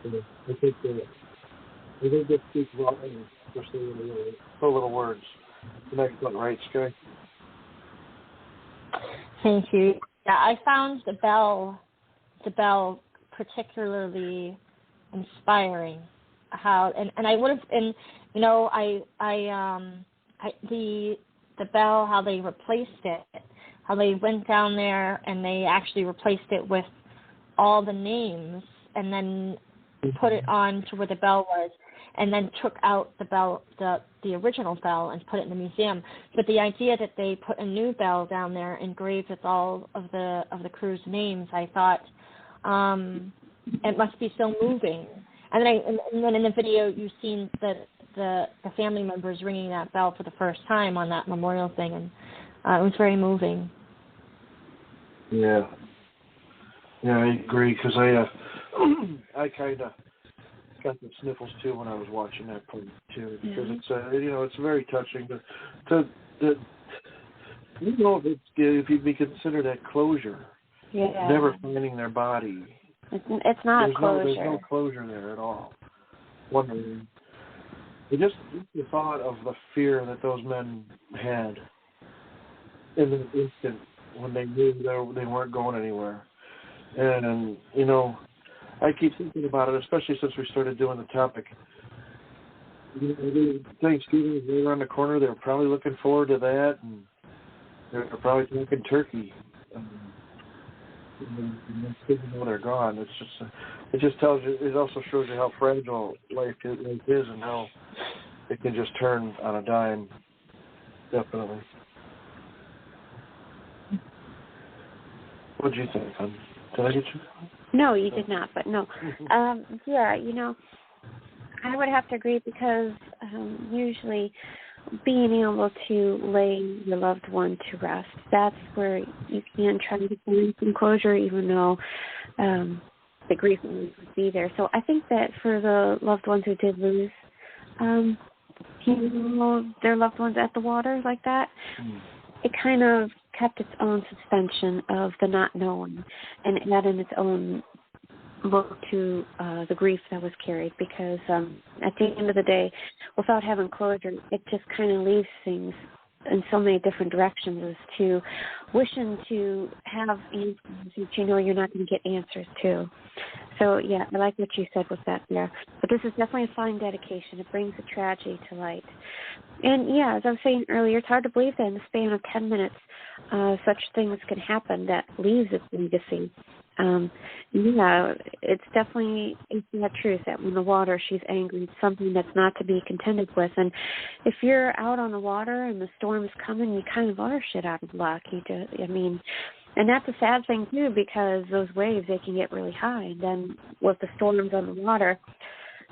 I think that speaks volumes for saying so little words. The next one, right, Sky? Thank you. I found the bell particularly inspiring. How and I would have, and you know, the bell, how they replaced it, how they went down there and they actually replaced it with all the names and then put it on to where the bell was, and then took out the bell, the original bell, and put it in the museum. But the idea that they put a new bell down there engraved with all of the crew's names, I thought it must be so moving. And then in the video you've seen the family members ringing that bell for the first time on that memorial thing, and it was very moving. Yeah, I agree, because I kind of got the sniffles too when I was watching that part too, because it's it's very touching to you know, if you consider that closure, never finding their body. It's not closure. There's no closure there at all. Wondering. Just the thought of the fear that those men had in the instant when they knew they weren't going anywhere. And, you know, I keep thinking about it, especially since we started doing the topic. You know, Thanksgiving is right around the corner. They're probably looking forward to that, and they're probably talking turkey. And next thing you know, they're gone. It just tells you. It also shows you how fragile life is and how it can just turn on a dime. Definitely. What did you think, hon? Did I get you? No, you did not. But no, yeah, you know, I would have to agree, because usually being able to lay your loved one to rest, that's where you can try to find some closure, even though the grief would be there. So I think that for the loved ones who did lose their loved ones at the water like that, it kind of kept its own suspension of the not knowing, and it added its own look to the grief that was carried, because at the end of the day, without having closure, it just kind of leaves things in so many different directions as to wishing to have answers that you know you're not going to get answers to. So, yeah, I like what you said with that there. But this is definitely a fine dedication. It brings the tragedy to light. And, yeah, as I was saying earlier, it's hard to believe that in the span of 10 minutes such things can happen that leaves its legacy. Yeah, it's definitely that truth that when the water, she's angry. It's something that's not to be contended with. And if you're out on the water and the storm's coming, you kind of are shit out of luck. And that's a sad thing, too, because those waves, they can get really high. And then with the storms on the water,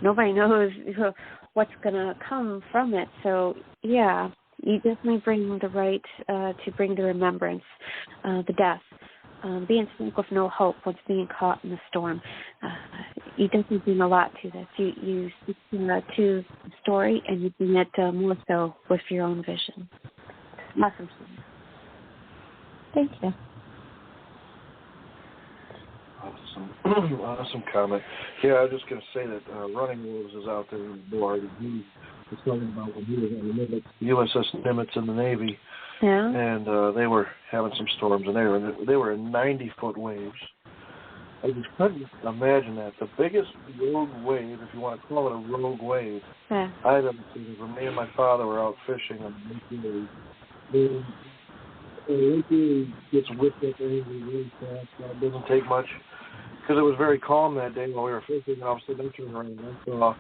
nobody knows what's going to come from it. So, yeah, you definitely bring the right to bring to remembrance the death. Being stuck with no hope once being caught in the storm. You definitely bring a lot to this. You speak to the story, and you bring it more so with your own vision. Awesome. Thank you. Awesome comment. Yeah, I was just going to say that Running Wolves is out there on board. He was talking about when he was on the USS Nimitz in the Navy. Yeah. And they were having some storms, and they were in 90-foot waves. I just couldn't imagine that. The biggest rogue wave, if you want to call it a rogue wave, I've ever seen. When me and my father were out fishing on Lake Erie, Lake Erie gets whipped up angry really fast. It doesn't take much, because it was very calm that day while we were fishing, and I was sitting there around. So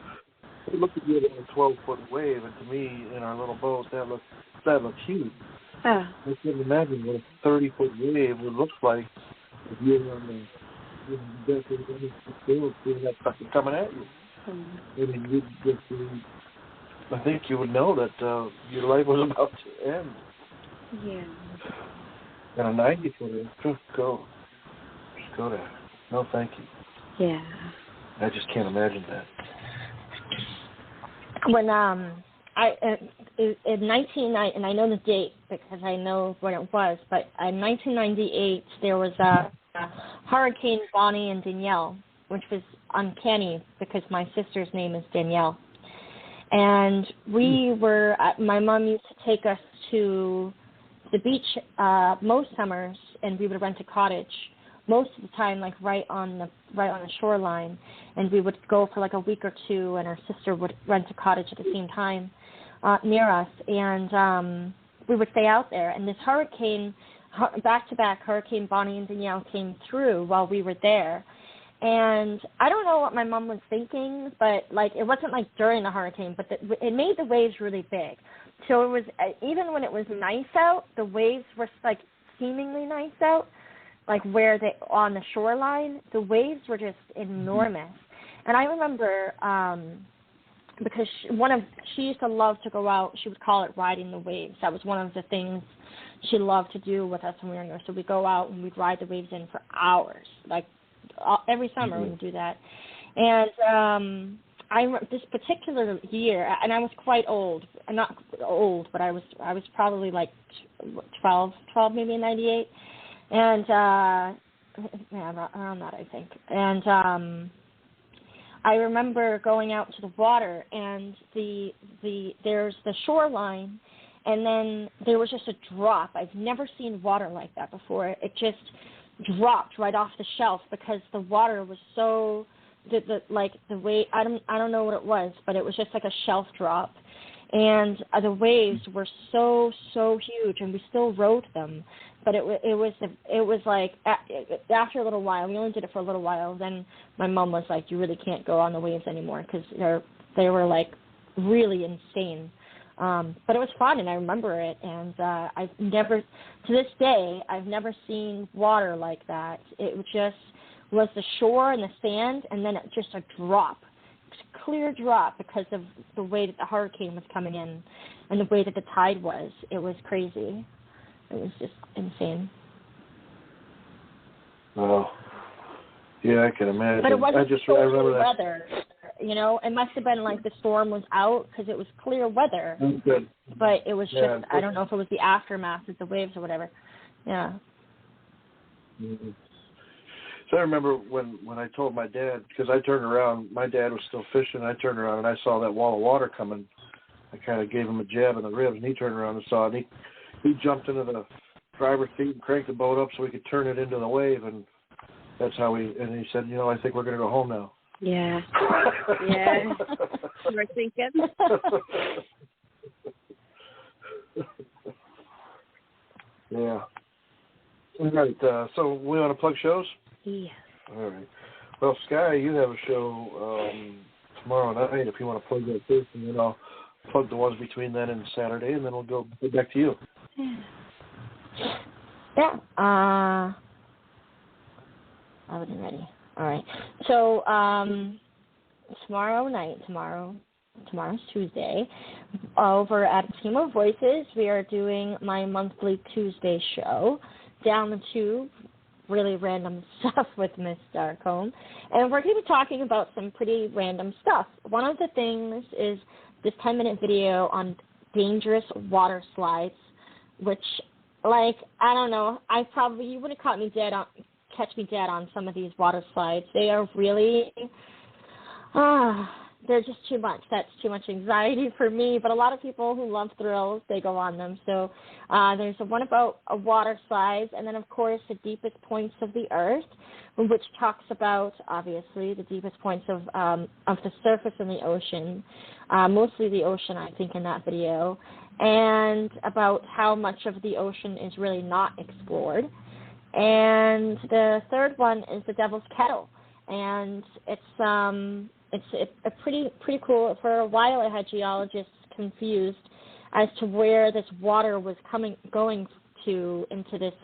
it looked at you on a 12-foot wave, and to me, in our little boat, that looked huge. I couldn't imagine what a 30-foot wave would look like if you were on the deck of the field seeing that fucking coming at you. I mean, I think you would know that your life was about to end. Yeah. And a 90-footer, just go there. No, thank you. Yeah. I just can't imagine that. When in 1990, and I know the date because I know when it was, but in 1998 there was a Hurricane Bonnie and Danielle, which was uncanny because my sister's name is Danielle. And we were, my mom used to take us to the beach most summers, and we would rent a cottage most of the time, like right on the shoreline, and we would go for like a week or two, and our sister would rent a cottage at the same time near us, and we would stay out there. And this hurricane, back-to-back Hurricane Bonnie and Danielle came through while we were there. And I don't know what my mom was thinking, but like it wasn't like during the hurricane, but it made the waves really big. So it was, even when it was nice out, the waves were like seemingly nice out, like where they on the shoreline, the waves were just enormous. And I remember because she used to love to go out. She would call it riding the waves. That was one of the things she loved to do with us when we were younger. So we'd go out and we'd ride the waves in for hours, like every summer we would do that. And this particular year, and I was quite old, not old, but I was probably like 12 maybe in 98, and around that I think. And I remember going out to the water, and there's the shoreline, and then there was just a drop. I've never seen water like that before. It just dropped right off the shelf because the water was so the way I don't know what it was, but it was just like a shelf drop, and the waves were so huge, and we still rode them, but it was like after a little while, we only did it for a little while, then my mom was like, you really can't go on the waves anymore because they were like really insane. But it was fun, and I remember it, and I've never, to this day, I've never seen water like that. It just was the shore and the sand, and then just a drop, clear drop, because of the way that the hurricane was coming in and the way that the tide was. It was crazy. It was just insane. Well, yeah, I can imagine. But it wasn't I remember that. weather. You know, it must have been like the storm was out because it was clear weather. Good. But it was just, I don't know if it was the aftermath of the waves or whatever. Yeah. Mm-hmm. So I remember when I told my dad, because I turned around, my dad was still fishing, and I turned around and I saw that wall of water coming. I kind of gave him a jab in the ribs, and he turned around and saw it. And he jumped into the driver's seat and cranked the boat up so we could turn it into the wave, and that's how and he said, I think we're going to go home now. Yeah. Yeah. We're thinking. Yeah. All right. So we want to plug shows? Yes. All right. Well, Sky, you have a show tomorrow night if you want to plug that first, and then I'll plug the ones between then and Saturday, and then we'll go back to you. Yeah. I wasn't ready. All right. So tomorrow night, tomorrow's Tuesday, over at Team of Voices, we are doing my monthly Tuesday show, Down the Tube, really random stuff with Miss Darcombe. And we're going to be talking about some pretty random stuff. One of the things is this 10-minute video on dangerous water slides, which, like, I don't know, you would have catch me dead on some of these water slides. They are really, they're just too much. That's too much anxiety for me. But a lot of people who love thrills, they go on them. So there's one about water slides, and then, of course, the deepest points of the earth, which talks about, obviously, the deepest points of the surface and the ocean, mostly the ocean, I think, in that video, and about how much of the ocean is really not explored. And the third one is the Devil's Kettle, and it's a pretty cool. For a while, I had geologists confused as to where this water was going to into this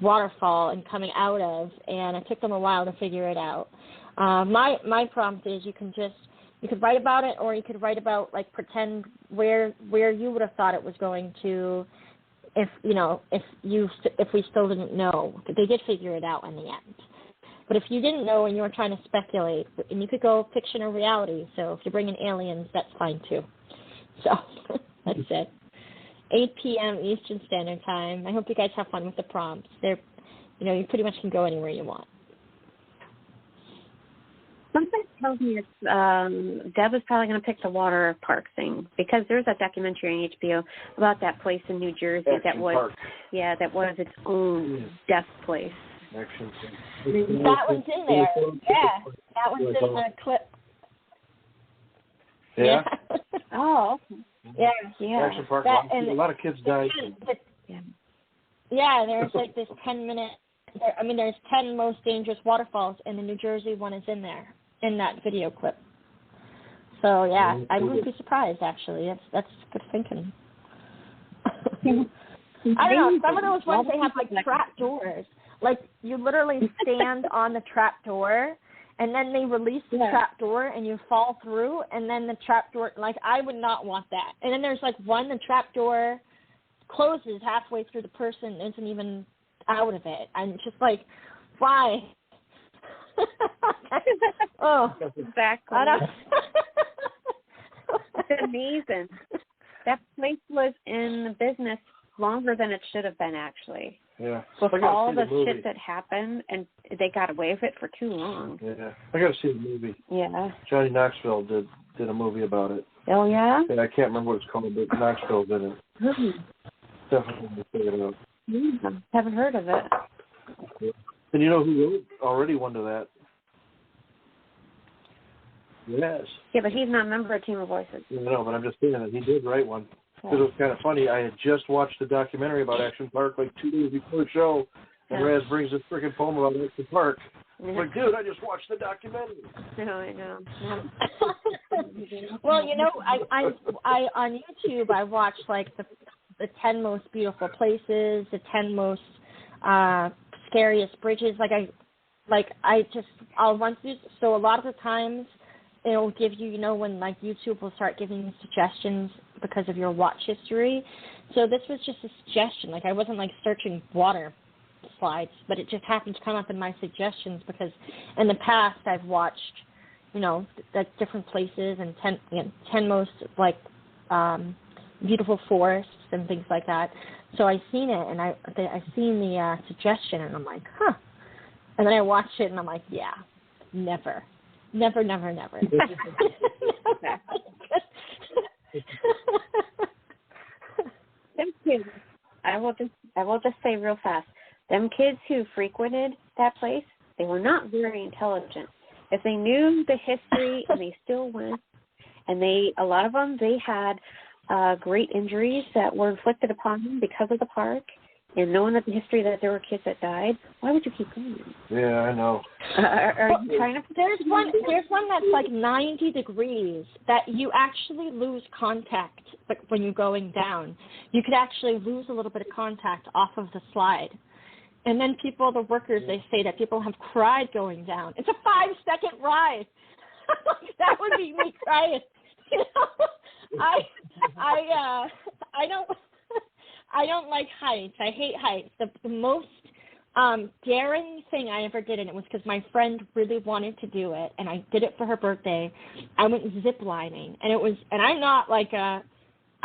waterfall and coming out of, and it took them a while to figure it out. My prompt is you could write about it, or you could write about, like, pretend where you would have thought it was going to. If we still didn't know, they did figure it out in the end. But if you didn't know and you were trying to speculate, and you could go fiction or reality, so if you bring in aliens, that's fine too. So that's it. 8 p.m. Eastern Standard Time. I hope you guys have fun with the prompts. You pretty much can go anywhere you want. Something tells me it's Deb is probably going to pick the water park thing because there's a documentary on HBO about that place in New Jersey that was its own death place. Action That one's in there. Yeah, that one's in the clip. Yeah. Oh. Yeah. Action Park. A lot of kids died. Yeah, there's like this 10-minute. There's 10 most dangerous waterfalls, and the New Jersey one is in there in that video clip. So yeah, I wouldn't be surprised actually. That's good thinking. I don't know. Some of those ones they have like trap doors. Like you literally stand on the trap door, and then they release the trap door, and you fall through, and then the trap door. Like I would not want that. And then there's like one the trap door closes halfway through the person isn't even out of it. I'm just like, why? Oh, exactly. I don't. It's amazing. That place was in the business longer than it should have been, actually. Yeah. With all the shit that happened, and they got away with it for too long. Yeah. I got to see the movie. Yeah. Johnny Knoxville did a movie about it. Oh, yeah? And I can't remember what it's called, but Knoxville did it. Definitely figure it out. Haven't heard of it. Yeah. And you know who wrote already one to that? Yes. Yeah, but he's not a member of Team of Voices. No, but I'm just saying that he did write one. Because it was kind of funny. I had just watched a documentary about Action Park like 2 days before the show, and Raz brings this freaking poem about Action Park. I'm like, dude, I just watched the documentary. No, I know. Well, you know, I on YouTube I watched like the 10 most beautiful places, the 10 most scariest bridges. I'll run through. So a lot of the times it'll give you, you know, when like YouTube will start giving you suggestions because of your watch history. So this was just a suggestion. Like I wasn't like searching water slides, but it just happened to come up in my suggestions because in the past I've watched, you know, like different places and 10 most like beautiful forests and things like that. So I seen it and I seen the suggestion and I'm like, huh. And then I watched it and I'm like, yeah, never. Them kids, I will just say real fast, them kids who frequented that place, they were not very intelligent. If they knew the history and they still went, and a lot of them, they had great injuries that were inflicted upon them because of the park. And knowing that the history that there were kids that died, why would you keep going? Yeah, I know. Are you trying to? There's one that's like 90 degrees that you actually lose contact when you're going down. You could actually lose a little bit of contact off of the slide. And then the workers, they say that people have cried going down. It's a 5-second ride. That would be me crying. You know, I don't like heights. I hate heights. The most daring thing I ever did, and it was because my friend really wanted to do it, and I did it for her birthday. I went zip lining, and I'm not like I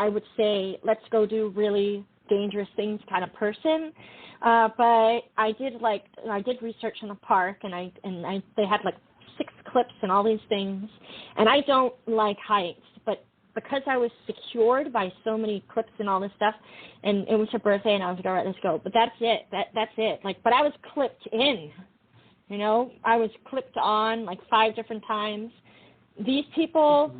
would say, let's go do really dangerous things kind of person. But I did research in the park, and they had like 6 clips and all these things, and I don't like heights, but because I was secured by so many clips and all this stuff, and it was her birthday, and I was like, all right, let's go. But that's it. That's it. But I was clipped in. You know, I was clipped on like 5 different times. These people,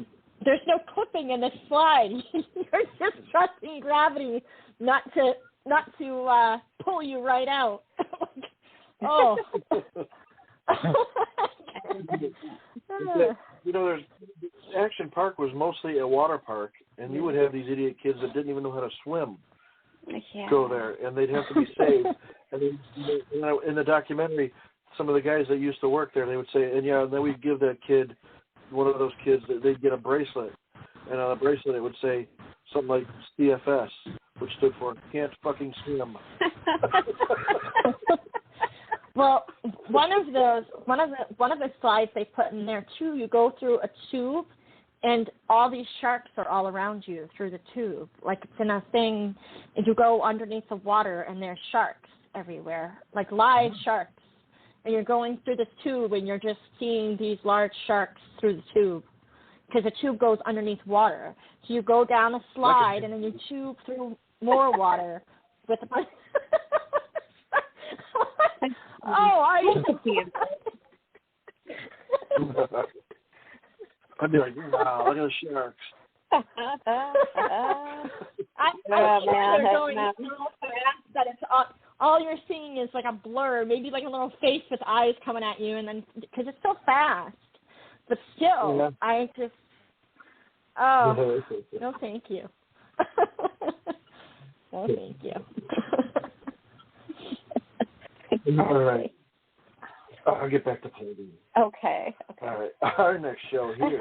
there's no clipping in this slide. You're just trusting gravity not to pull you right out. Oh. You know, Action Park was mostly a water park, and you would have these idiot kids that didn't even know how to swim go there, and they'd have to be saved. And then, you know, in the documentary, some of the guys that used to work there, they would say, and then we'd give that kid, one of those kids, they'd get a bracelet, and on the bracelet it would say something like CFS, which stood for Can't Fucking Swim. Well, one of the slides they put in there too, you go through a tube, and all these sharks are all around you through the tube. Like it's in a thing, and you go underneath the water, and there's sharks everywhere, like live sharks. and you're going through this tube, and you're just seeing these large sharks through the tube, because the tube goes underneath water. So you go down a slide, and then you tube through more water with a bunch. I'd be like, wow, look at the sharks. I'm sure they're going so fast that it's all you're seeing is like a blur, maybe like a little face with eyes coming at you, and then because it's so fast. But still, I just, no thank you. No thank you. All right. I'll get back to playing. Okay. All right. Our next show here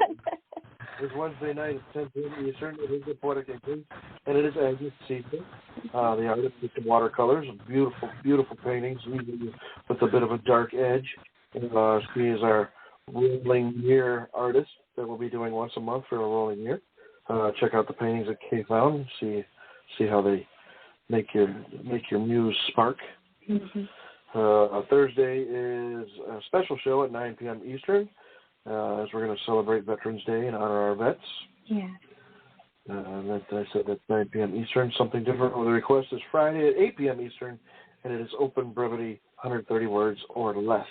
is Wednesday night at 10 p.m. Eastern. It is the Poetic Slice, and it is Agnes Season. The artist with the watercolors, beautiful, beautiful paintings, usually with a bit of a dark edge. And, she is our rolling year artist that we'll be doing once a month for a rolling year. Check out the paintings that Kay found. See how they make your muse spark. Mm-hmm. Thursday is a special show at 9 p.m. Eastern, as we're going to celebrate Veterans Day and honor our vets. Yeah. I said that's 9 p.m. Eastern. Something different with the request is Friday at 8 p.m. Eastern, and it is open brevity, 130 words or less.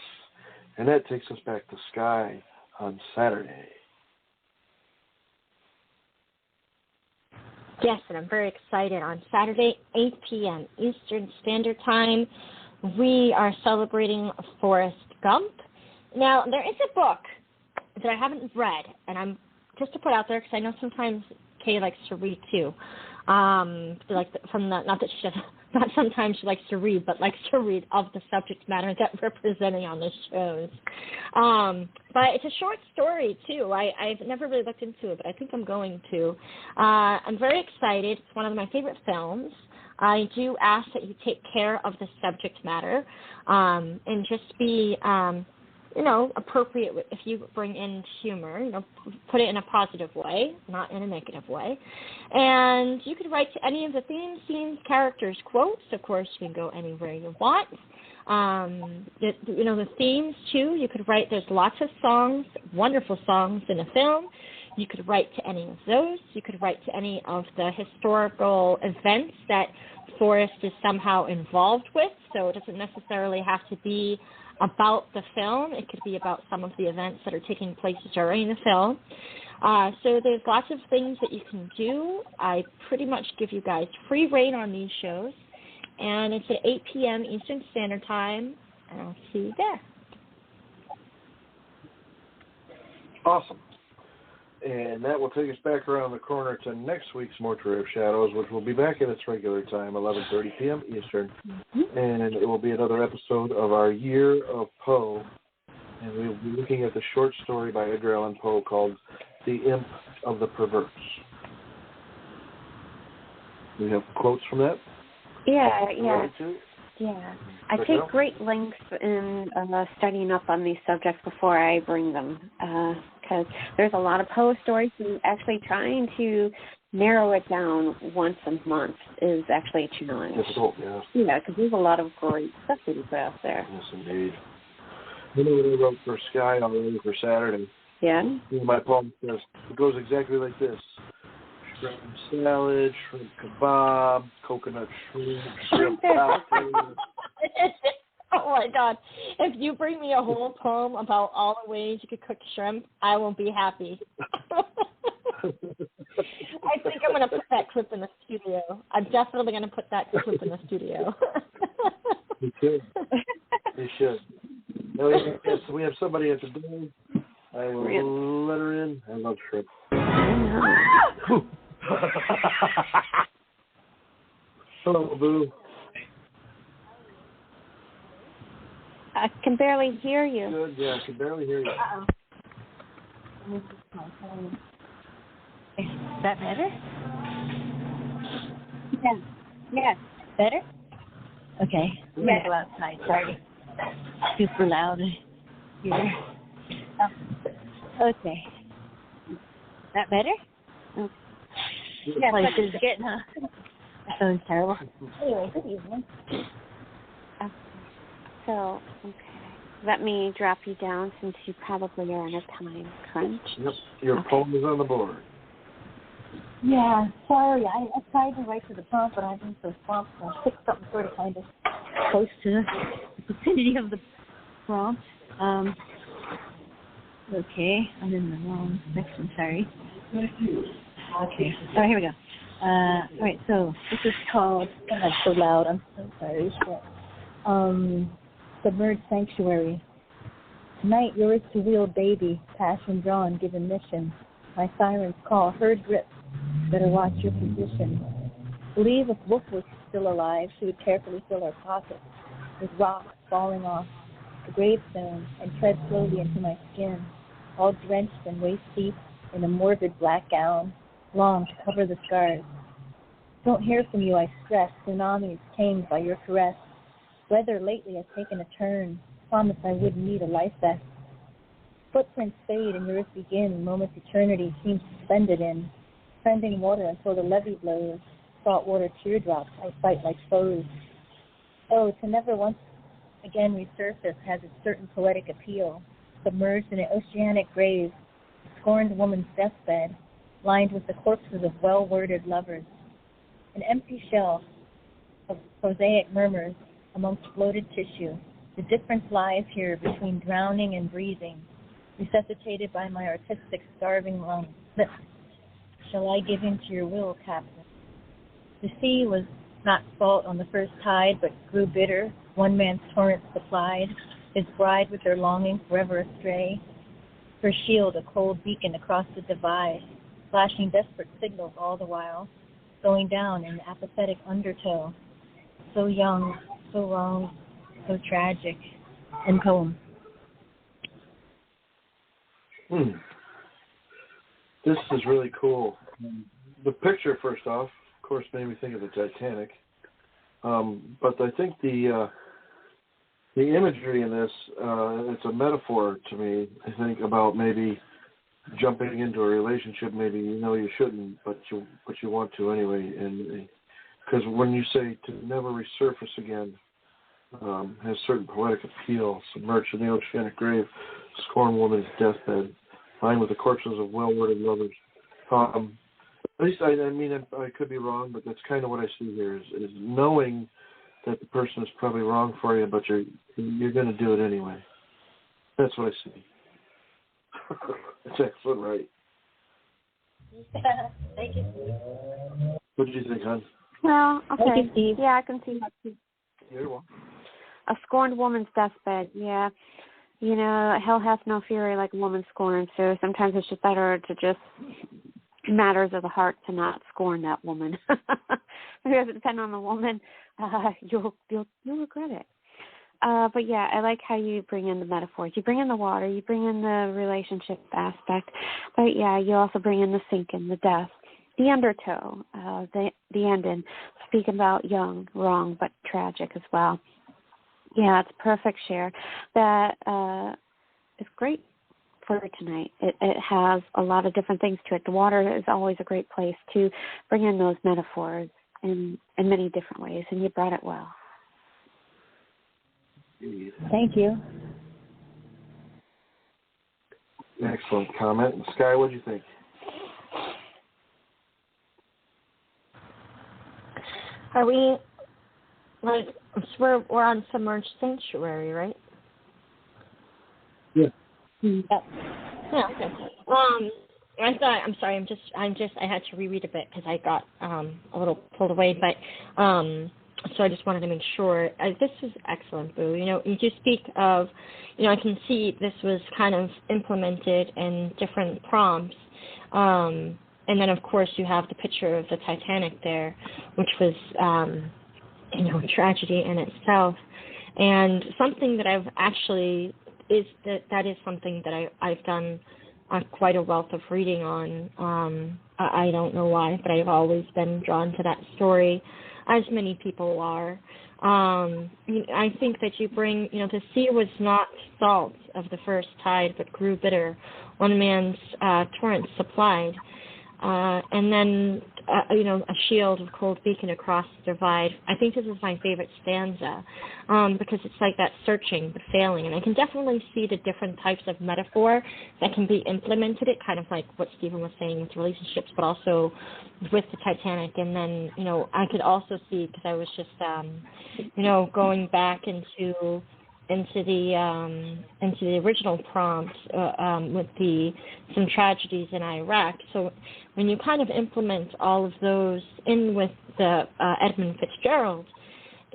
And that takes us back to Sky on Saturday. Yes, and I'm very excited. On Saturday, 8 p.m. Eastern Standard Time, we are celebrating Forrest Gump. Now, there is a book that I haven't read, and I'm just to put out there because I know sometimes Kay likes to read too. Not sometimes she likes to read, but likes to read of the subject matter that we're presenting on the shows. But it's a short story too. I've never really looked into it, but I think I'm going to. I'm very excited. It's one of my favorite films. I do ask that you take care of the subject matter and just be, appropriate if you bring in humor, put it in a positive way, not in a negative way. And you could write to any of the themes, scenes, characters, quotes. Of course, you can go anywhere you want. The themes, too, you could write, there's lots of songs, wonderful songs in a film. You could write to any of those. You could write to any of the historical events that Forrest is somehow involved with. So it doesn't necessarily have to be about the film. It could be about some of the events that are taking place during the film. So there's lots of things that you can do. I pretty much give you guys free reign on these shows. And it's at 8 p.m. Eastern Standard Time. And I'll see you there. Awesome. And that will take us back around the corner to next week's Mortuary of Shadows, which will be back at its regular time, 11:30 p.m. Eastern. Mm-hmm. And it will be another episode of our Year of Poe. And we will be looking at the short story by Edgar Allan Poe called The Imp of the Perverse. We have quotes from that? Yeah. Yeah. I take great lengths in studying up on these subjects before I bring them, because there's a lot of Poe stories, and actually trying to narrow it down once a month is actually a challenge. Difficult, yeah. Yeah, because there's a lot of great stuff that you put out there. Yes, indeed. You know what I wrote for Sky already for Saturday? Yeah? My poem says, it goes exactly like this. Shrimp salad, shrimp kebab, coconut shrimp cocktail. Oh my God. If you bring me a whole poem about all the ways you could cook shrimp, I will be happy. I think I'm going to put that clip in the studio. I'm definitely going to put that clip in the studio. You should. You should. Now, we have somebody at the door. I will let her in. I love shrimp. Hello, Boo. I can barely hear you. Good, yeah, I can barely hear you. Uh-oh. Is that better? Yeah. Better? Okay. I'm going to go outside. Sorry. Super loud here. Okay. That better? Okay. Yeah, place is getting, huh? That sounds terrible. Anyway, good evening. So, okay. let me drop you down since you probably are on a time crunch. Yep, your poem is on the board. Yeah, sorry. I tried to write to the prompt, but I've been so swamped. So I picked something sort of kind of close to the vicinity of the prompt. Okay, I'm in the wrong section, sorry. Okay, so here we go. All right, so this is called, I'm not so loud, I'm so sorry. Submerged Sanctuary. Tonight, yours to wheel baby, passion drawn, given mission. My siren's call, herd grip. Better watch your position. Believe if Wolf was still alive, she would carefully fill her pockets with rocks falling off the gravestone and tread slowly into my skin, all drenched and waist-deep in a morbid black gown, long to cover the scars. Don't hear from you, I stress, tsunamis tamed by your caress. Weather lately has taken a turn, promise I wouldn't need a life vest. Footprints fade and yours begin, moments eternity seems suspended in. Trending water until the levee blows, saltwater teardrops I fight like foes. Oh, to never once again resurface has a certain poetic appeal, submerged in an oceanic grave, a scorned woman's deathbed, lined with the corpses of well-worded lovers. An empty shell of prosaic murmurs amongst bloated tissue. The difference lies here between drowning and breathing, resuscitated by my artistic starving lungs. Shall I give in to your will, Captain? The sea was not salt on the first tide, but grew bitter. One man's torrent supplied, his bride with their longing forever astray. Her shield a cold beacon across the divide, flashing desperate signals all the while, going down in apathetic undertow. So young, so wrong, so tragic. End poem. This is really cool. The picture, first off, of course, made me think of the Titanic. But I think the imagery in this, it's a metaphor to me, I think, about maybe jumping into a relationship maybe you know you shouldn't, but you want to anyway. And because when you say to never resurface again, has certain poetic appeal, submerged in the oceanic grave, scorned woman's deathbed, lined with the corpses of well-worded lovers. At least, I mean, I could be wrong, but that's kind of what I see here, is knowing that the person is probably wrong for you, but you're going to do it anyway. That's what I see. That's excellent, right? Thank you, Steve. What did you think, hon? Well, okay. Thank you, Steve. Yeah, I can see that too. You're welcome. A scorned woman's deathbed, yeah. You know, hell hath no fury like a woman scorned, so sometimes it's just better to just matters of the heart to not scorn that woman. Because it depends on the woman, you'll regret it. But yeah, I like how you bring in the metaphors. You bring in the water, you bring in the relationship aspect, but yeah, you also bring in the sinking, the death, the undertow, the ending, speaking about young, wrong, but tragic as well. Yeah, it's a perfect share. That is great for tonight. It has a lot of different things to it. The water is always a great place to bring in those metaphors in many different ways, and you brought it well. Thank you. Excellent comment. And Sky, what do you think? Are we, like, we're on Submerged Sanctuary, right? Yeah. Yep. Yeah, okay. I'm sorry, I had to reread a bit because I got a little pulled away, but so I just wanted to make sure. This was excellent, Boo. You know, you speak of, you know, I can see this was kind of implemented in different prompts. And then, of course, you have the picture of the Titanic there, which was, you know, a tragedy in itself. And something that I've actually that is something that I've done quite a wealth of reading on. I don't know why, but I've always been drawn to that story, as many people are. I think that you bring, you know, the sea was not salt of the first tide, but grew bitter. One man's torrent supplied. And then a shield of cold beacon across the divide. I think this is my favorite stanza because it's like that searching but failing. And I can definitely see the different types of metaphor that can be implemented, it kind of like what Stephen was saying with relationships, but also with the Titanic. And then, I could also see, because I was just, going back into the original prompt with some tragedies in Iraq. So when you kind of implement all of those in with the Edmund Fitzgerald,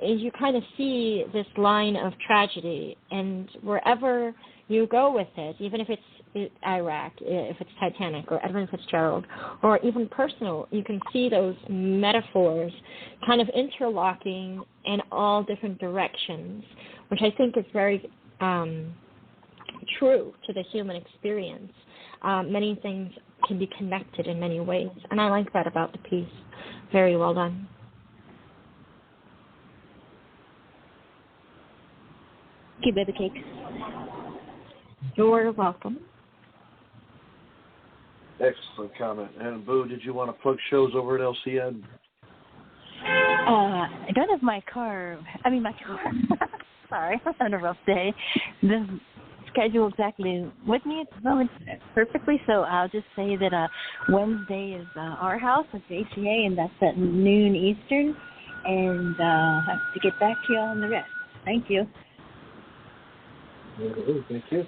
you kind of see this line of tragedy, and wherever you go with it, even if it's Iraq, if it's Titanic or Edmund Fitzgerald, or even personal, you can see those metaphors kind of interlocking in all different directions, which I think is very true to the human experience. Many things can be connected in many ways, and I like that about the piece. Very well done. Thank you, Baby Cakes. You're welcome. Excellent comment. And Boo, did you want to plug shows over at LCN? I don't have my car. Sorry, I'm on a rough day. The schedule exactly with me at the moment perfectly, so I'll just say that Wednesday is our house at the ACA, and that's at noon Eastern, and I'll have to get back to you on the rest. Thank you. Thank you.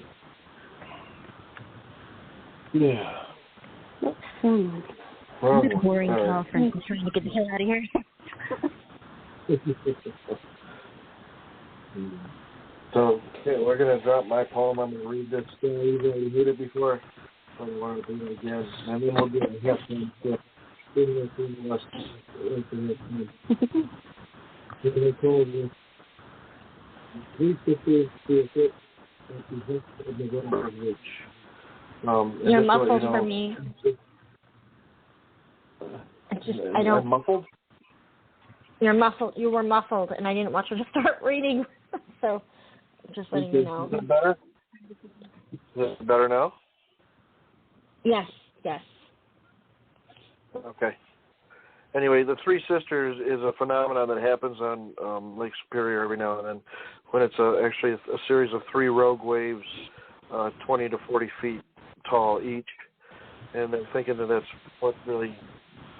Yeah. That's fun. What a boring conference. I'm trying to get the hell out of here. So, okay, we're going to drop my poem. I'm going to read this thing. You've already read it before. I don't want to do it again. And then we'll do a half thing. I told you. These sisters to a fit at the hip of the November of which. You're muffled for me. I don't. I'm muffled? You're muffled. You were muffled, and I didn't want you to start reading. So, just letting you know. Is that better? Is it better now? Yes. Okay. Anyway, the Three Sisters is a phenomenon that happens on Lake Superior every now and then, when it's actually a series of three rogue waves, 20 to 40 feet tall each, and they're thinking that that's what really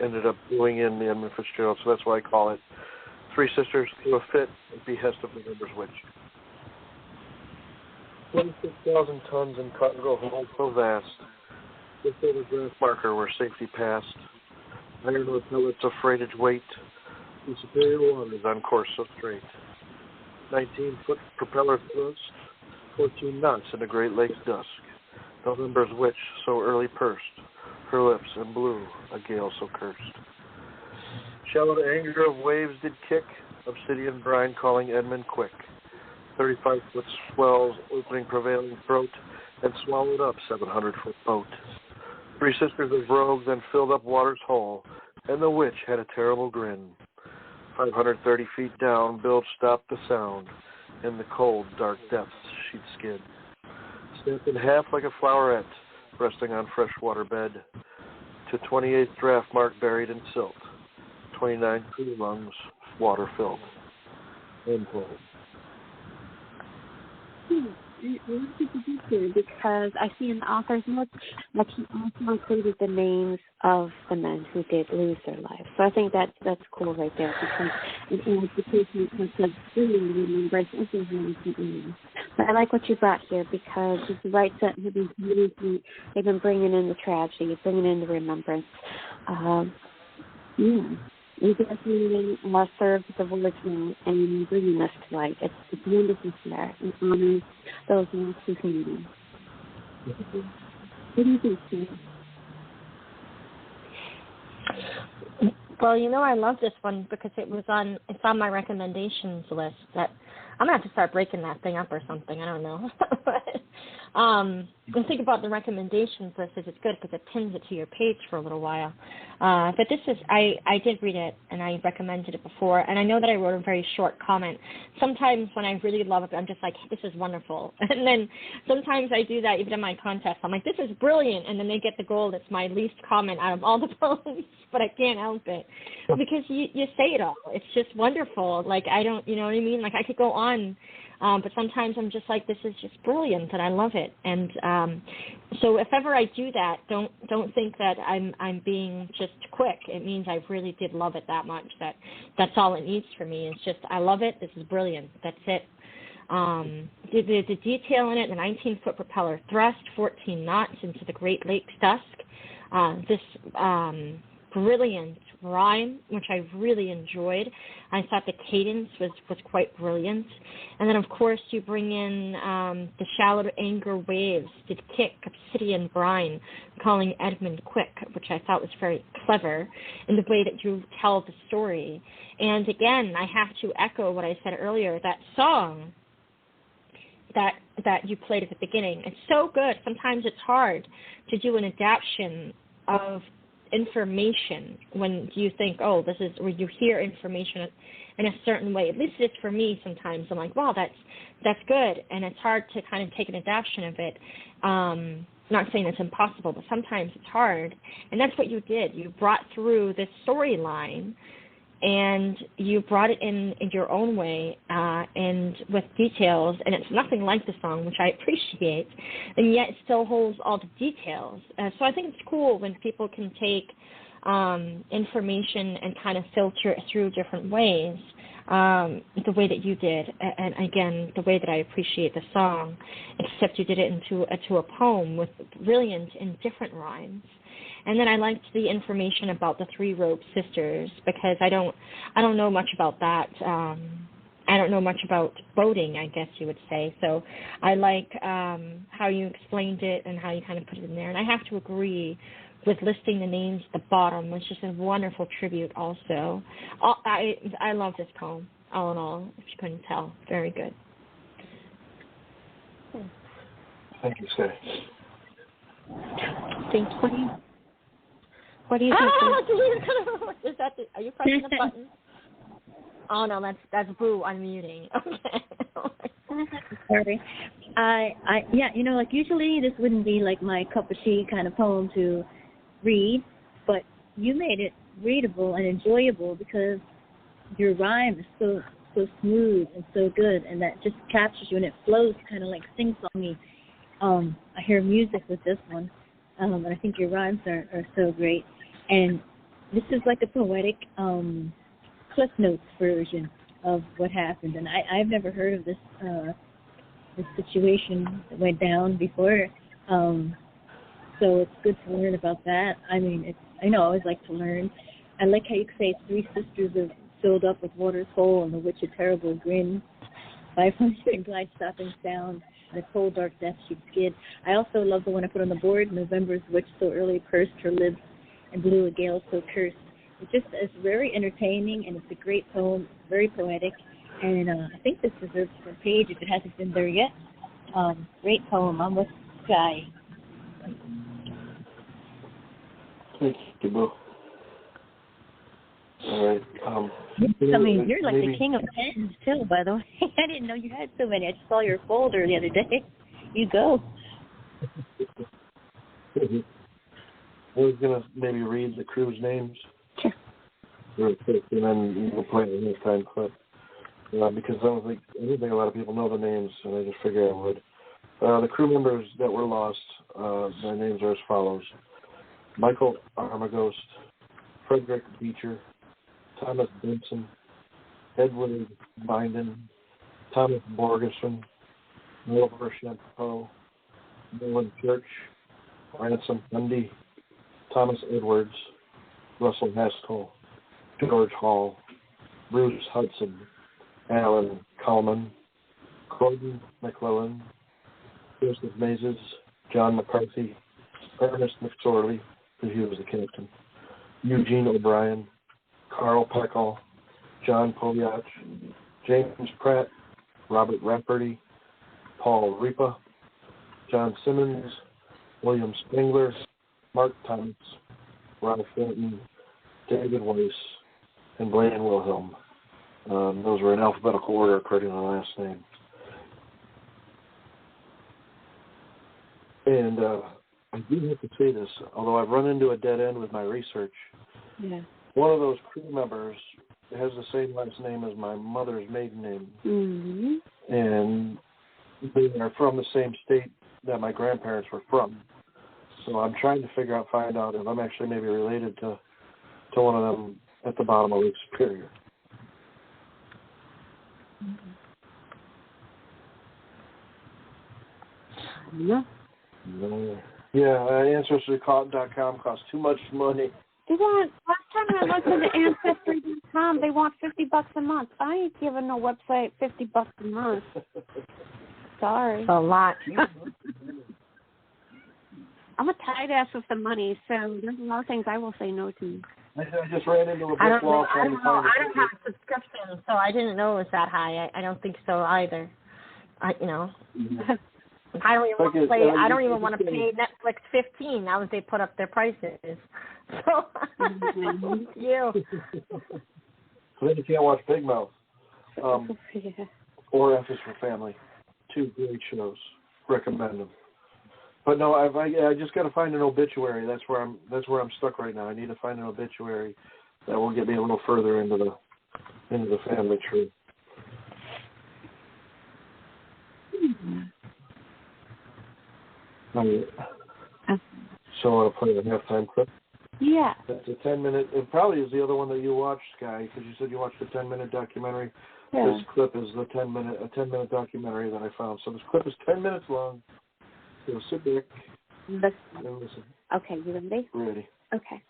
ended up doing in the Edmund Fitzgerald, so that's why I call it Three Sisters to a fit at behest of the November's Witch. 26,000 tons in cargo hold so vast, just over draft marker where safety passed, iron or pellets of freightage weight, the superior waters on course so straight. 19-foot propeller thrust, 14 knots in the Great Lake's dusk. November's witch so early pursed, her lips in blue, a gale so cursed. Shallowed anger of waves did kick, obsidian brine calling Edmund quick. 35-foot swells opening prevailing throat, and swallowed up 700-foot boat. Three Sisters of rogue then filled up water's whole, and the witch had a terrible grin. 530 feet down, Bill stopped the sound. In the cold, dark depths she'd skid. Snapped in half like a floweret, resting on freshwater bed. To 28th draft mark buried in silt. 29 crew lungs, water filled. End quote. Because I see in the author's notes that he also included the names of the men who did lose their lives. So I think that's cool right there, because in education concept remembrance is really important. But I like what you brought here, because it's the right set. They've been bringing in the tragedy, bringing in the remembrance. You definitely serve the words well and bringing this to light. It's wonderful there, and honors those lost in community. What do you think, Steve? Well, I love this one because it's on my recommendations list. That I'm going to have to start breaking that thing up or something. I don't know. The thing about the recommendations list is it's good because it pins it to your page for a little while. But this is, I did read it, and I recommended it before, and I know that I wrote a very short comment. Sometimes when I really love it, I'm just like, this is wonderful. And then sometimes I do that even in my contest. I'm like, this is brilliant, and then they get the gold. It's my least comment out of all the poems, but I can't help it. Because you say it all. It's just wonderful. Like, I don't, you know what I mean? Like, I could go on. But sometimes I'm just like, this is just brilliant, and I love it. And so if ever I do that, don't think that I'm being just quick. It means I really did love it that much. That's all it needs for me. It's just, I love it. This is brilliant. That's it. The detail in it, the 19-foot propeller thrust, 14 knots into the Great Lakes dusk. This brilliant rhyme, which I really enjoyed. I thought the cadence was quite brilliant. And then, of course, you bring in the shallow anger waves did kick obsidian brine, calling Edmund quick, which I thought was very clever in the way that you tell the story. And again, I have to echo what I said earlier, that song that you played at the beginning. It's so good. Sometimes it's hard to do an adaptation of information when you think, oh, this is where you hear information in a certain way. At least it's for me sometimes. I'm like, wow, that's good. And it's hard to kind of take an adaptation of it. Not saying it's impossible, but sometimes it's hard. And that's what you did. You brought through this storyline, and you brought it in your own way and with details, and it's nothing like the song, which I appreciate, and yet it still holds all the details. So I think it's cool when people can take information and kind of filter it through different ways, the way that you did, and again, the way that I appreciate the song, except you did it into a poem with brilliant and different rhymes. And then I liked the information about the Three Rope Sisters, because I don't know much about that. I don't know much about boating, I guess you would say. So I like how you explained it and how you kind of put it in there. And I have to agree with listing the names at the bottom, which is a wonderful tribute also. I love this poem, all in all, if you couldn't tell. Very good. Thank you, Scotty. Thank you. What do you think? Is that are you pressing the button? Oh no, that's Boo unmuting. Okay. Sorry. Yeah, like usually this wouldn't be like my cup of tea kind of poem to read, but you made it readable and enjoyable because your rhyme is so smooth and so good, and that just captures you, and it flows kind of like sing-songy. I hear music with this one, and I think your rhymes are so great. And this is like a poetic Cliff Notes version of what happened. And I've never heard of this situation that went down before. So it's good to learn about that. I mean, I always like to learn. I like how you say three sisters are filled up with water's hole and the witch a terrible grin. 500 glide stopping sound and a cold dark death she'd skid. I also love the one I put on the board, November's witch so early pursed her lips and blew a gale so cursed. It's very entertaining, and it's a great poem, very poetic, and I think this deserves a front page if it hasn't been there yet. Great poem. I'm with Sky. Thank you, Boo. All right. I mean, you're like the king of pens, too, by the way. I didn't know you had so many. I just saw your folder the other day. You go. I was going to maybe read the crew's names real quick, and then we'll play it next time. But, because I don't think a lot of people know the names, and I just figured I would. The crew members that were lost, their names are as follows: Michael Armagost, Frederick Beecher, Thomas Benson, Edward Binden, Thomas Borgeson, Wilbur Champeau, Nolan Church, Ransom Bundy, Thomas Edwards, Russell Haskell, George Hall, Bruce Hudson, Alan Coleman, Gordon McClellan, Joseph Mazes, John McCarthy, Ernest McSorley, because he was the captain, Eugene O'Brien, Carl Peckall, John Polyach, James Pratt, Robert Rafferty, Paul Ripa, John Simmons, William Spengler, Mark Thomas, Ralph Fenton, David Weiss, and Blaine Wilhelm. Those were in alphabetical order according to the last name. And I do have to say this, although I've run into a dead end with my research. Yeah. One of those crew members has the same last name as my mother's maiden name. Mm-hmm. And they are from the same state that my grandparents were from. So I'm trying to find out if I'm actually maybe related to one of them at the bottom of Lake Superior. Yeah. Yeah, Ancestry.com costs too much money. They want, last time I looked at Ancestry.com, they want $50 a month. I ain't giving no website $50 a month. Sorry. It's a lot. I'm a tight ass with the money, so there's a lot of things I will say no to. I just ran into a brick wall trying to find I don't have a subscription, so I didn't know it was that high. I don't think so either. I don't even want to pay Netflix $15 now that they put up their prices. So, you. So then you can't watch Big Mouth. Yeah. Or F is for Family. Two great shows. Recommend them. But no, I just got to find an obituary. That's where I'm stuck right now. I need to find an obituary that will get me a little further into the family tree. So I want to play a halftime clip. Yeah. That's a 10-minute. It probably is the other one that you watched, Sky, because you said you watched a 10-minute documentary. Yeah. This clip is a 10-minute documentary that I found. So this clip is 10 minutes long. So sit back and listen. Okay, you ready? Ready. Okay.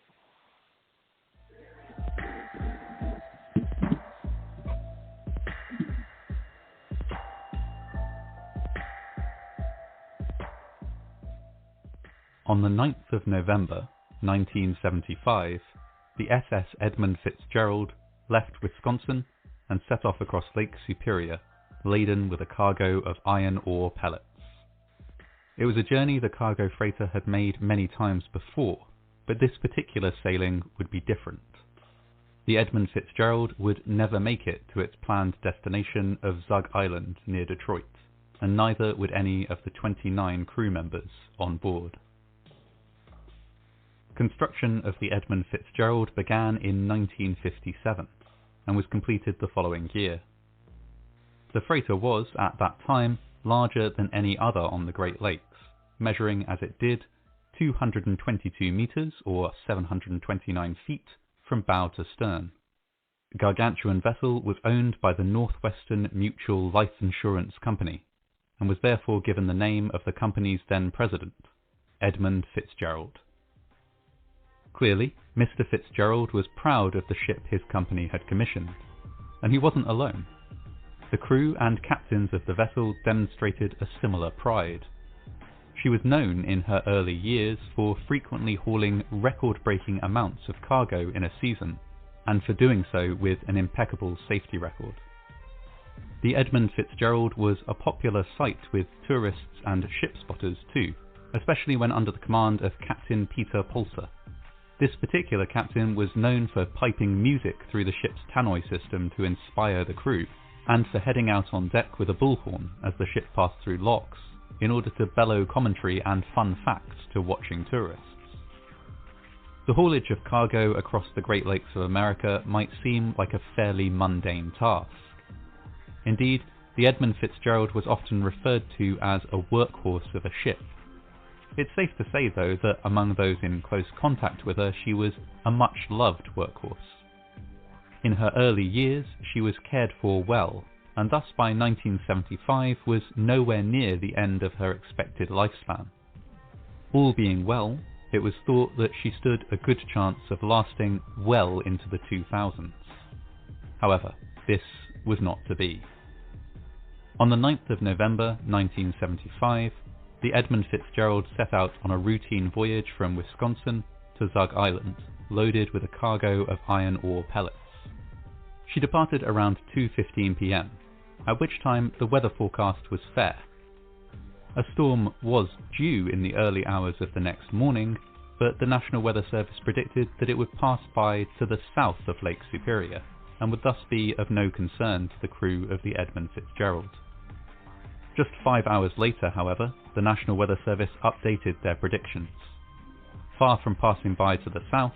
On the 9th of November, 1975, the SS Edmund Fitzgerald left Wisconsin and set off across Lake Superior, laden with a cargo of iron ore pellets. It was a journey the cargo freighter had made many times before, but this particular sailing would be different. The Edmund Fitzgerald would never make it to its planned destination of Zug Island near Detroit, and neither would any of the 29 crew members on board. Construction of the Edmund Fitzgerald began in 1957 and was completed the following year. The freighter was, at that time, larger than any other on the Great Lakes, measuring as it did 222 meters or 729 feet from bow to stern. The gargantuan vessel was owned by the Northwestern Mutual Life Insurance Company and was therefore given the name of the company's then president, Edmund Fitzgerald. Clearly, Mr. Fitzgerald was proud of the ship his company had commissioned, and he wasn't alone. The crew and captains of the vessel demonstrated a similar pride. She was known in her early years for frequently hauling record-breaking amounts of cargo in a season, and for doing so with an impeccable safety record. The Edmund Fitzgerald was a popular sight with tourists and ship spotters too, especially when under the command of Captain Peter Polser. This particular captain was known for piping music through the ship's tannoy system to inspire the crew, and for heading out on deck with a bullhorn as the ship passed through locks, in order to bellow commentary and fun facts to watching tourists. The haulage of cargo across the Great Lakes of America might seem like a fairly mundane task. Indeed, the Edmund Fitzgerald was often referred to as a workhorse of a ship. It's safe to say, though, that among those in close contact with her, she was a much-loved workhorse. In her early years, she was cared for well, and thus by 1975 was nowhere near the end of her expected lifespan. All being well, it was thought that she stood a good chance of lasting well into the 2000s. However, this was not to be. On the 9th of November 1975, the Edmund Fitzgerald set out on a routine voyage from Wisconsin to Zug Island, loaded with a cargo of iron ore pellets. She departed around 2:15 p.m., at which time the weather forecast was fair. A storm was due in the early hours of the next morning, but the National Weather Service predicted that it would pass by to the south of Lake Superior, and would thus be of no concern to the crew of the Edmund Fitzgerald. Just 5 hours later, however, the National Weather Service updated their predictions. Far from passing by to the south,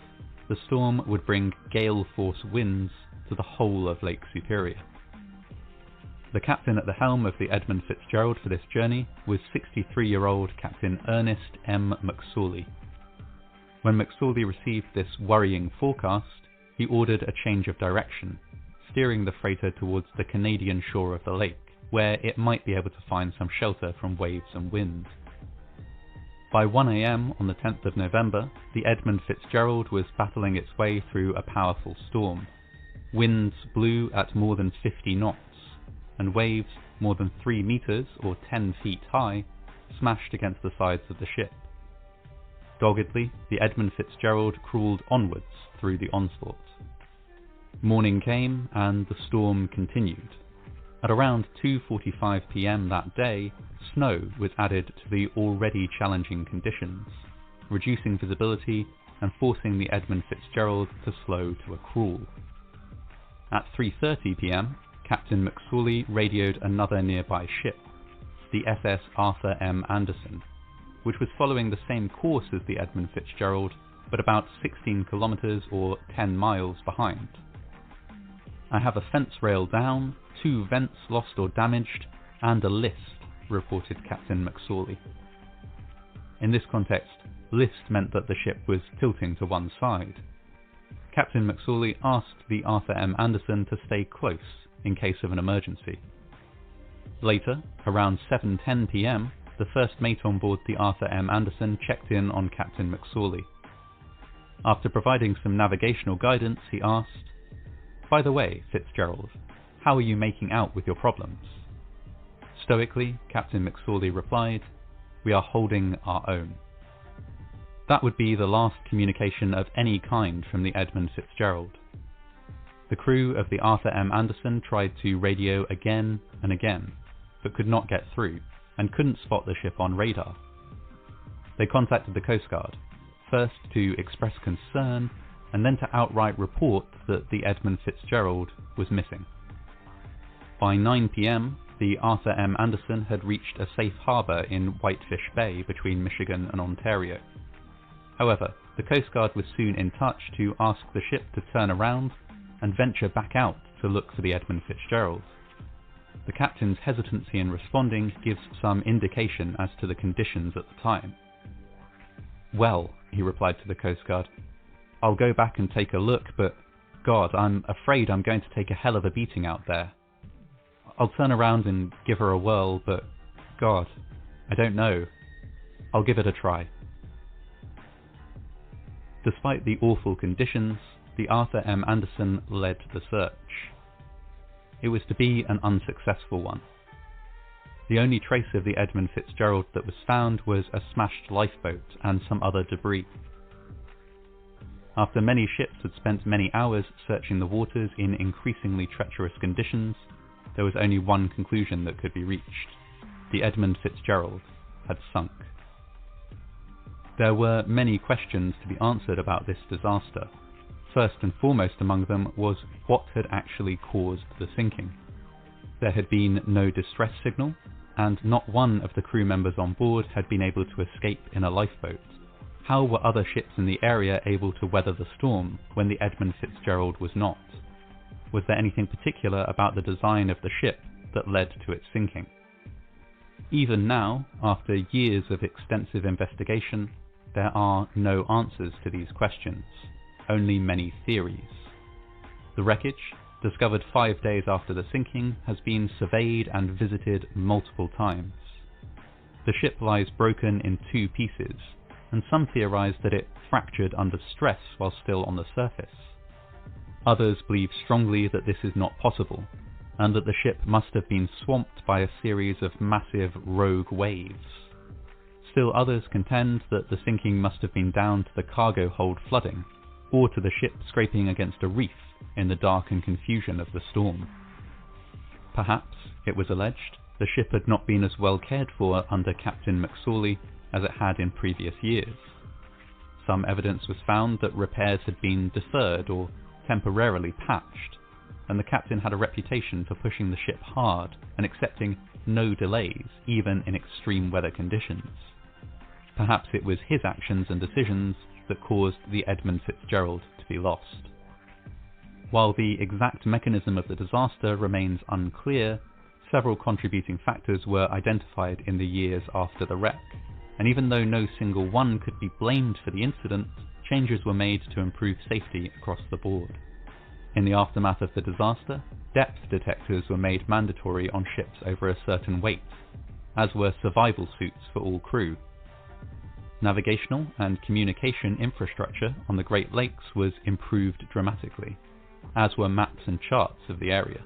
the storm would bring gale-force winds to the whole of Lake Superior. The captain at the helm of the Edmund Fitzgerald for this journey was 63-year-old Captain Ernest M. McSorley. When McSorley received this worrying forecast, he ordered a change of direction, steering the freighter towards the Canadian shore of the lake, where it might be able to find some shelter from waves and wind. By 1 a.m. on the 10th of November, the Edmund Fitzgerald was battling its way through a powerful storm. Winds blew at more than 50 knots, and waves more than 3 meters or 10 feet high smashed against the sides of the ship. Doggedly, the Edmund Fitzgerald crawled onwards through the onslaught. Morning came and the storm continued. At around 2:45 p.m. that day, snow was added to the already challenging conditions, reducing visibility and forcing the Edmund Fitzgerald to slow to a crawl. At 3:30 p.m., Captain McSorley radioed another nearby ship, the SS Arthur M. Anderson, which was following the same course as the Edmund Fitzgerald, but about 16 kilometers or 10 miles behind. "I have a fence rail down, 2 vents lost or damaged, and a list," reported Captain McSorley. In this context, list meant that the ship was tilting to one side. Captain McSorley asked the Arthur M. Anderson to stay close in case of an emergency. Later, around 7:10 p.m., the first mate on board the Arthur M. Anderson checked in on Captain McSorley. After providing some navigational guidance, he asked, "By the way, Fitzgerald, how are you making out with your problems?" Stoically, Captain McSorley replied, "We are holding our own." That would be the last communication of any kind from the Edmund Fitzgerald. The crew of the Arthur M. Anderson tried to radio again and again, but could not get through, and couldn't spot the ship on radar. They contacted the Coast Guard, first to express concern, and then to outright report that the Edmund Fitzgerald was missing. By 9 p.m, the Arthur M. Anderson had reached a safe harbour in Whitefish Bay between Michigan and Ontario. However, the Coast Guard was soon in touch to ask the ship to turn around and venture back out to look for the Edmund Fitzgerald. The captain's hesitancy in responding gives some indication as to the conditions at the time. "Well," he replied to the Coast Guard, "I'll go back and take a look, but God, I'm afraid I'm going to take a hell of a beating out there. I'll turn around and give her a whirl, but God, I don't know. I'll give it a try." Despite the awful conditions, the Arthur M. Anderson led the search. It was to be an unsuccessful one. The only trace of the Edmund Fitzgerald that was found was a smashed lifeboat and some other debris. After many ships had spent many hours searching the waters in increasingly treacherous conditions, there was only one conclusion that could be reached: the Edmund Fitzgerald had sunk. There were many questions to be answered about this disaster. First and foremost among them was what had actually caused the sinking. There had been no distress signal, and not one of the crew members on board had been able to escape in a lifeboat. How were other ships in the area able to weather the storm when the Edmund Fitzgerald was not? Was there anything particular about the design of the ship that led to its sinking? Even now, after years of extensive investigation, there are no answers to these questions, only many theories. The wreckage, discovered 5 days after the sinking, has been surveyed and visited multiple times. The ship lies broken in 2 pieces, and some theorize that it fractured under stress while still on the surface. Others believe strongly that this is not possible, and that the ship must have been swamped by a series of massive rogue waves. Still others contend that the sinking must have been down to the cargo hold flooding, or to the ship scraping against a reef in the dark and confusion of the storm. Perhaps, it was alleged, the ship had not been as well cared for under Captain McSorley as it had in previous years. Some evidence was found that repairs had been deferred or temporarily patched, and the captain had a reputation for pushing the ship hard and accepting no delays, even in extreme weather conditions. Perhaps it was his actions and decisions that caused the Edmund Fitzgerald to be lost. While the exact mechanism of the disaster remains unclear, several contributing factors were identified in the years after the wreck, and even though no single one could be blamed for the incident, changes were made to improve safety across the board. In the aftermath of the disaster, depth detectors were made mandatory on ships over a certain weight, as were survival suits for all crew. Navigational and communication infrastructure on the Great Lakes was improved dramatically, as were maps and charts of the area.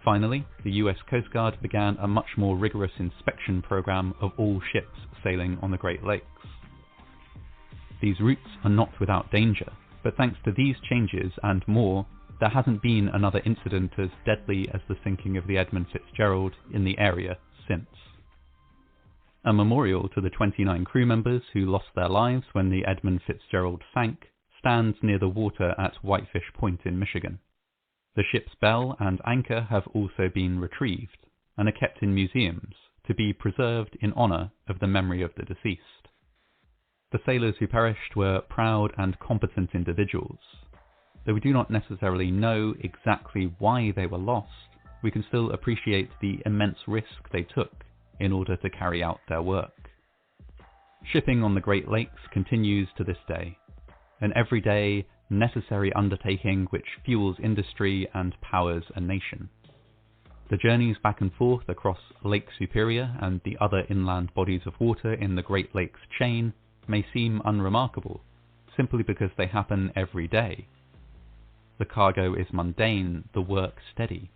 Finally, the US Coast Guard began a much more rigorous inspection program of all ships sailing on the Great Lakes. These routes are not without danger, but thanks to these changes and more, there hasn't been another incident as deadly as the sinking of the Edmund Fitzgerald in the area since. A memorial to the 29 crew members who lost their lives when the Edmund Fitzgerald sank stands near the water at Whitefish Point in Michigan. The ship's bell and anchor have also been retrieved and are kept in museums to be preserved in honour of the memory of the deceased. The sailors who perished were proud and competent individuals. Though we do not necessarily know exactly why they were lost, we can still appreciate the immense risk they took in order to carry out their work. Shipping on the Great Lakes continues to this day, an everyday, necessary undertaking which fuels industry and powers a nation. The journeys back and forth across Lake Superior and the other inland bodies of water in the Great Lakes chain may seem unremarkable, simply because they happen every day. The cargo is mundane, the work steady.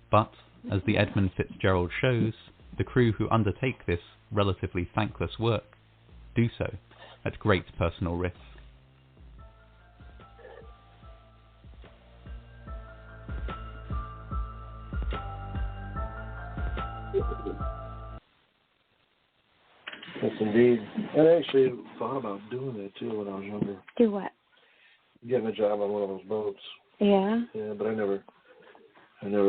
But, as the Edmund Fitzgerald shows, the crew who undertake this relatively thankless work do so at great personal risk. Yes, indeed. I actually thought about doing that too when I was younger. Do what? Getting a job on one of those boats. Yeah? Yeah, but I never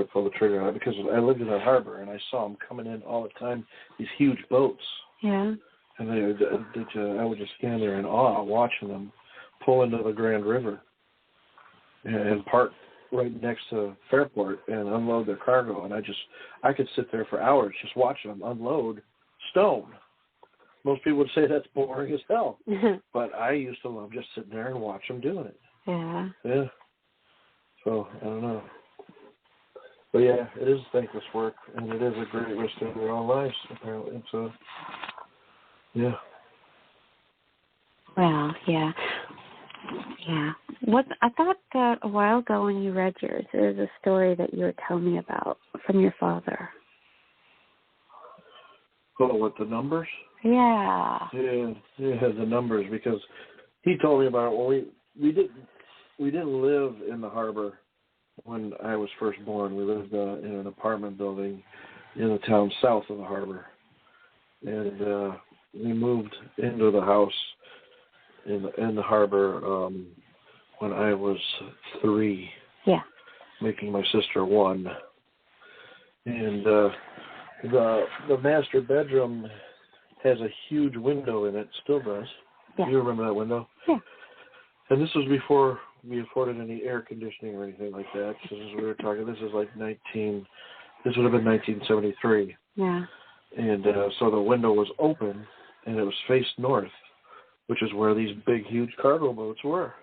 pulled the trigger on it because I lived in the harbor and I saw them coming in all the time, these huge boats. Yeah. And I would just stand there in awe watching them pull into the Grand River and park right next to Fairport and unload their cargo. And I could sit there for hours just watching them unload stone. Most people would say that's boring as hell. But I used to love just sitting there and watch them doing it. Yeah. Yeah. So, I don't know. But yeah, it is thankless work, and it is a great risk to their own lives, apparently. So, yeah. Well, yeah. Yeah. I thought that a while ago when you read yours, there was a story that you were telling me about from your father. Oh, what, the numbers? Yeah. Yeah, the numbers, because he told me about it. Well, we didn't live in the harbor when I was first born. We lived in an apartment building in the town south of the harbor. And we moved into the house in the harbor when I was 3. Yeah. Making my sister 1. And the master bedroom has a huge window in it, still does. Yeah. Do you remember that window? Yeah. And this was before we afforded any air conditioning or anything like that. Because as we were talking, this would have been 1973. Yeah. And so the window was open, and it was faced north, which is where these big, huge cargo boats were.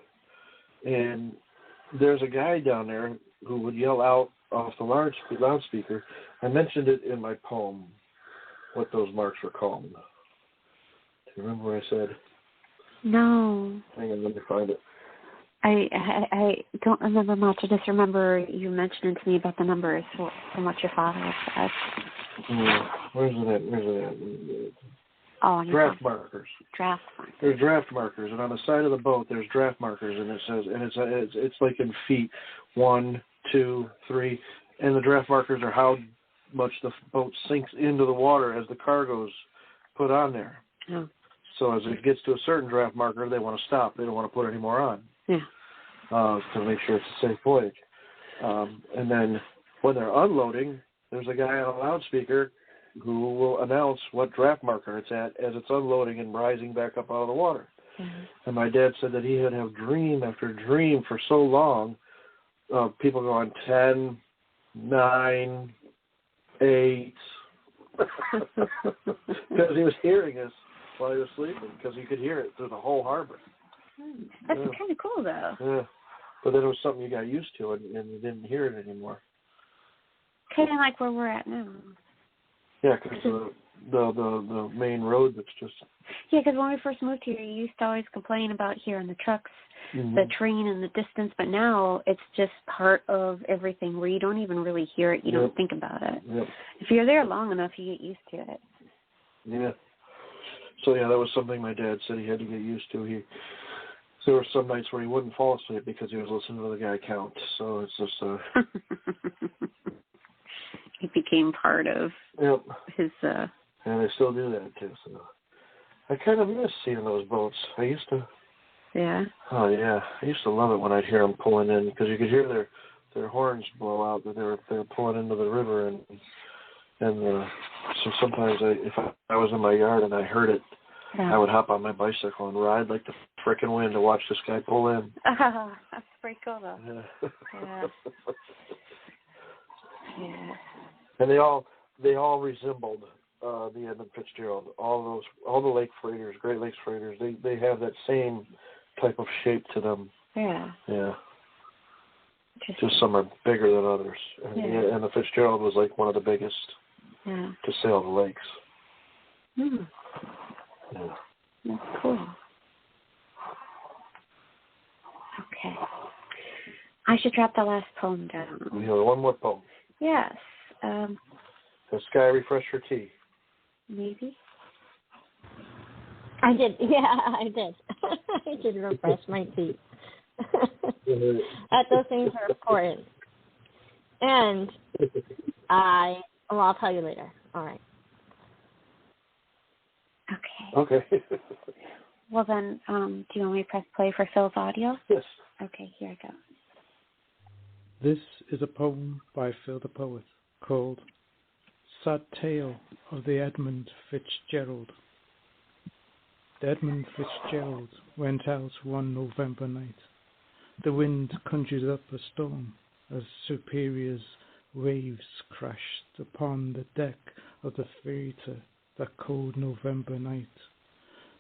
And there's a guy down there who would yell out off the loudspeaker. I mentioned it in my poem, what those marks were called. Do you remember what I said? No. Hang on, let me find it. I don't remember much. I just remember you mentioning to me about the numbers from what your father had said. Where's it at? Oh, draft markers. Draft markers. There's draft markers, and on the side of the boat there's draft markers, and it says, and it's like in feet, 1, 2, 3, and the draft markers are how much the boat sinks into the water as the cargo's put on there. Oh. So as it gets to a certain draft marker, they want to stop. They don't want to put any more on. Yeah. To make sure it's a safe voyage. And then when they're unloading, there's a guy on a loudspeaker who will announce what draft marker it's at as it's unloading and rising back up out of the water. Mm-hmm. And my dad said that he would have dream after dream for so long of people going 10, 9, 8, because he was hearing this while he was sleeping, because he could hear it through the whole harbor. That's kind of cool, though. Yeah, but then it was something you got used to, and you didn't hear it anymore. Kind of like where we're at now. Yeah, because the main road that's just... Yeah, because when we first moved here, you used to always complain about hearing the trucks, mm-hmm. the train, and the distance, but now it's just part of everything where you don't even really hear it. You Yep. don't think about it. Yep. If you're there long enough, you get used to it. Yeah. So, yeah, that was something my dad said he had to get used to. There were some nights where he wouldn't fall asleep because he was listening to the guy count. So it's just... It became part of yep. his... And they still do that, too. So I kind of miss seeing those boats. I used to... Yeah? Oh, yeah. I used to love it when I'd hear them pulling in, because you could hear their horns blow out that they were pulling into the river. And so sometimes if I was in my yard and I heard it, yeah. I would hop on my bicycle and ride like the frickin' wind to watch this guy pull in. That's pretty cool, though. Yeah. Yeah. Yeah. And they all resembled the Edmund Fitzgerald. All the lake freighters, Great Lakes freighters, they have that same type of shape to them. Yeah. Yeah. Just some are bigger than others. And the Fitzgerald was like one of the biggest to sail the lakes. Mm. Yeah. That's cool. Okay. I should drop the last poem down. We have one more poem. Yes. Does Sky refresh her tea? Maybe. I did. Yeah, I did. I did refresh my tea. Those things are important. And I'll tell you later. All right. Okay. Okay. Well then, do you want me to press play for Phil's audio? Yes. Okay, here I go. This is a poem by Phil the Poet called Sad Tale of the Edmund Fitzgerald. The Edmund Fitzgerald went out one November night. The wind conjured up a storm as Superior's waves crashed upon the deck of the freighter that cold November night.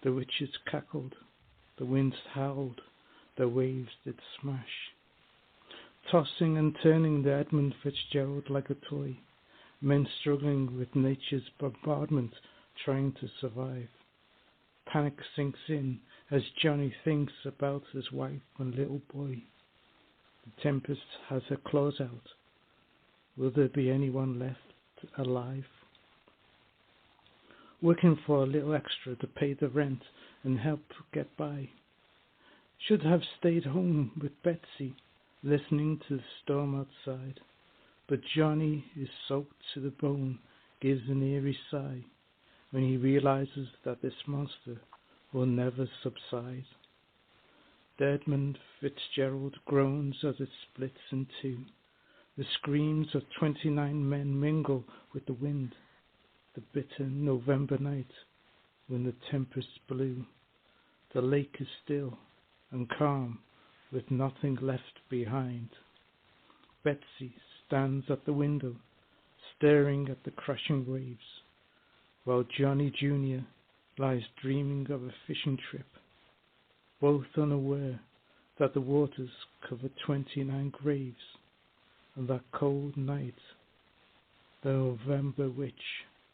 The witches cackled, the winds howled, the waves did smash, tossing and turning the Edmund Fitzgerald like a toy, men struggling with nature's bombardment, trying to survive. Panic sinks in as Johnny thinks about his wife and little boy. The tempest has her claws out. Will there be anyone left alive? Working for a little extra to pay the rent and help get by. Should have stayed home with Betsy, listening to the storm outside. But Johnny is soaked to the bone, gives an eerie sigh when he realizes that this monster will never subside. The Edmund Fitzgerald groans as it splits in two. The screams of 29 men mingle with the wind. The bitter November night when the tempest blew. The lake is still and calm with nothing left behind. Betsy stands at the window, staring at the crashing waves, while Johnny Jr. lies dreaming of a fishing trip, both unaware that the waters cover 29 graves, and that cold night the November witch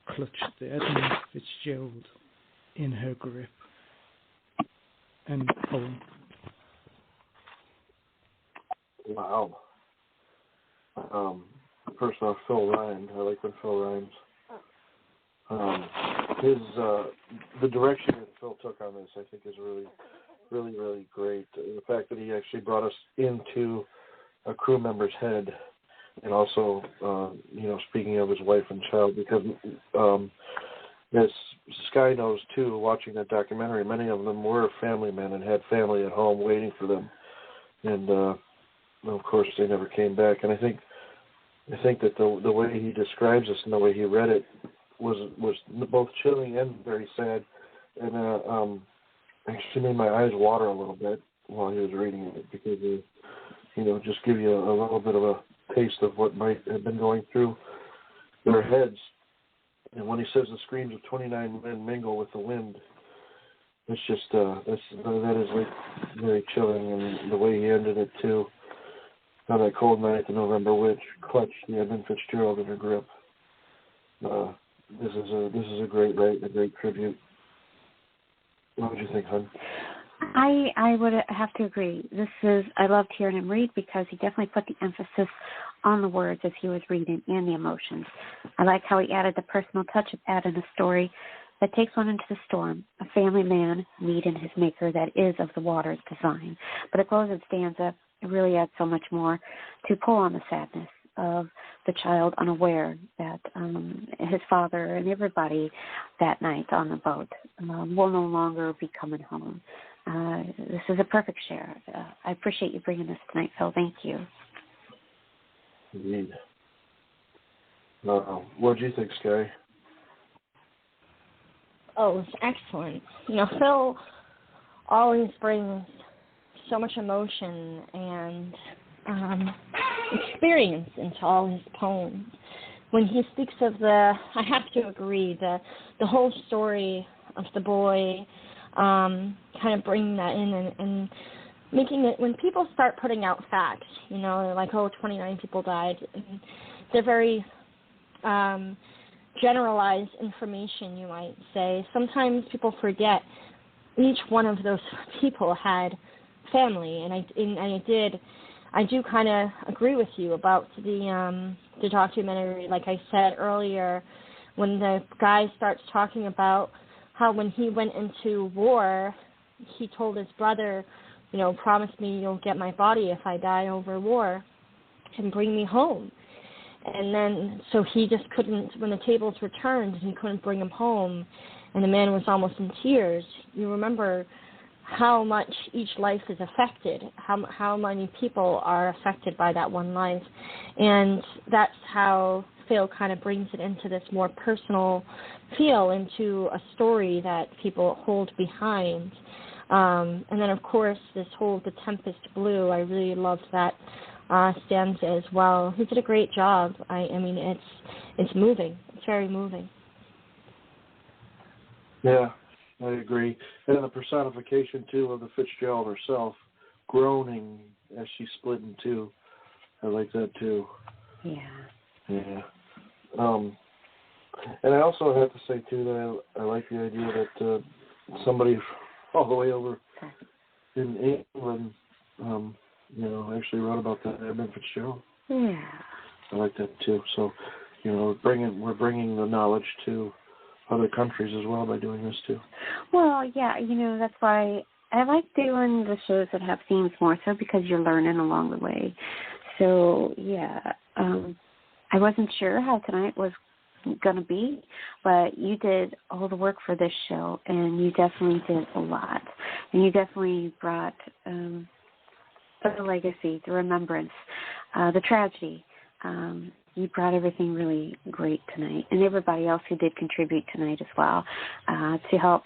clutched the Edmund Fitzgerald in her grip. End poem. Wow. First off, Phil rhymed. I like when Phil rhymes. The direction that Phil took on this, I think, is really, really, really great. The fact that he actually brought us into a crew member's head and also, speaking of his wife and child, because as Sky knows too, watching that documentary, many of them were family men and had family at home waiting for them, and of course they never came back. And I think that the way he describes this and the way he read it was both chilling and very sad, and actually made my eyes water a little bit while he was reading it, because just give you a little bit of a taste of what might have been going through their heads. And when he says the screams of 29 men mingle with the wind, it's just that is like very chilling. And the way he ended it too, on that cold night, the November witch clutched the Edmund Fitzgerald in her grip. This is a great rite, a great tribute. What would you think, hon? I would have to agree. I loved hearing him read because he definitely put the emphasis on the words as he was reading and the emotions. I like how he added the personal touch of adding a story that takes one into the storm, a family man meeting his maker that is of the water's design. But a closing stanza, it really adds so much more to pull on the sadness of the child unaware that his father and everybody that night on the boat will no longer be coming home. This is a perfect share. I appreciate you bringing this tonight, Phil. Thank you. Indeed. What do you think, Sky? Oh, it's excellent. Phil always brings so much emotion and experience into all his poems. When he speaks of I have to agree, the whole story of the boy, kind of bringing that in and making it, when people start putting out facts, like, 29 people died, they're very generalized information, you might say. Sometimes people forget each one of those people had family, and I do kind of agree with you about the documentary. Like I said earlier, when the guy starts talking about how when he went into war, he told his brother, promise me you'll get my body if I die over war and bring me home. And then, so he just couldn't, when the tables were turned, he couldn't bring him home, and the man was almost in tears. You remember how much each life is affected, how many people are affected by that one life. And that's how Phil kind of brings it into this more personal feel, into a story that people hold behind. And then, of course, this whole The Tempest Blew, I really loved that stanza as well. He did a great job. I mean, it's moving. It's very moving. Yeah, I agree. And the personification, too, of the Fitzgerald herself, groaning as she split in two. I like that, too. Yeah. Yeah. And I also have to say, too, that I like the idea that somebody all the way over in England, actually wrote about that, Edmund Fitzgerald. Yeah. I like that, too. So, we're bringing the knowledge to other countries as well by doing this, too. Well, yeah, that's why I like doing the shows that have themes more so, because you're learning along the way. So, yeah, I wasn't sure how tonight was going to be, but you did all the work for this show, and you definitely did a lot. And you definitely brought the legacy, the remembrance, the tragedy. You brought everything really great tonight, and everybody else who did contribute tonight as well, to help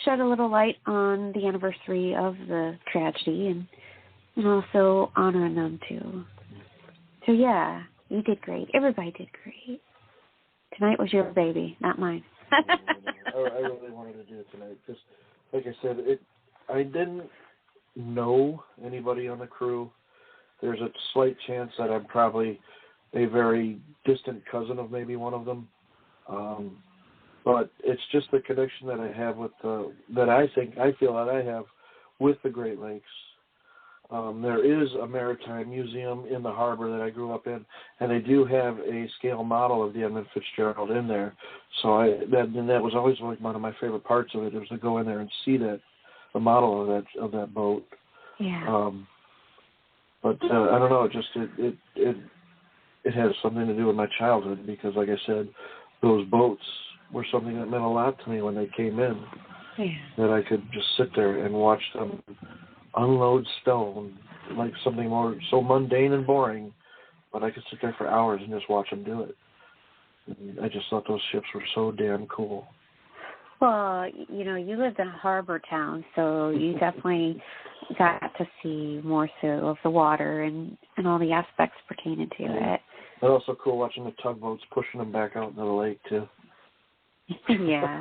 shed a little light on the anniversary of the tragedy and also honoring them too. So yeah, you did great. Everybody did great. Tonight was your baby, not mine. I really wanted to do it tonight because, like I said, I didn't know anybody on the crew. There's a slight chance that I'm probably a very distant cousin of maybe one of them. But it's just the connection that I have with I feel that I have with the Great Lakes. There is a maritime museum in the harbor that I grew up in, and they do have a scale model of the Edmund Fitzgerald in there. So that was always like one of my favorite parts of it, was to go in there and see the model of that boat. Yeah. But I don't know, it it has something to do with my childhood because, like I said, those boats were something that meant a lot to me when they came in. Yeah. That I could just sit there and watch them unload stone, like something more so mundane and boring, but I could sit there for hours and just watch them do it. And I just thought those ships were so damn cool. Well, you know, you lived in a harbor town, so you definitely got to see more so of the water and all the aspects pertaining to it. It's also cool watching the tugboats pushing them back out into the lake, too. Yeah.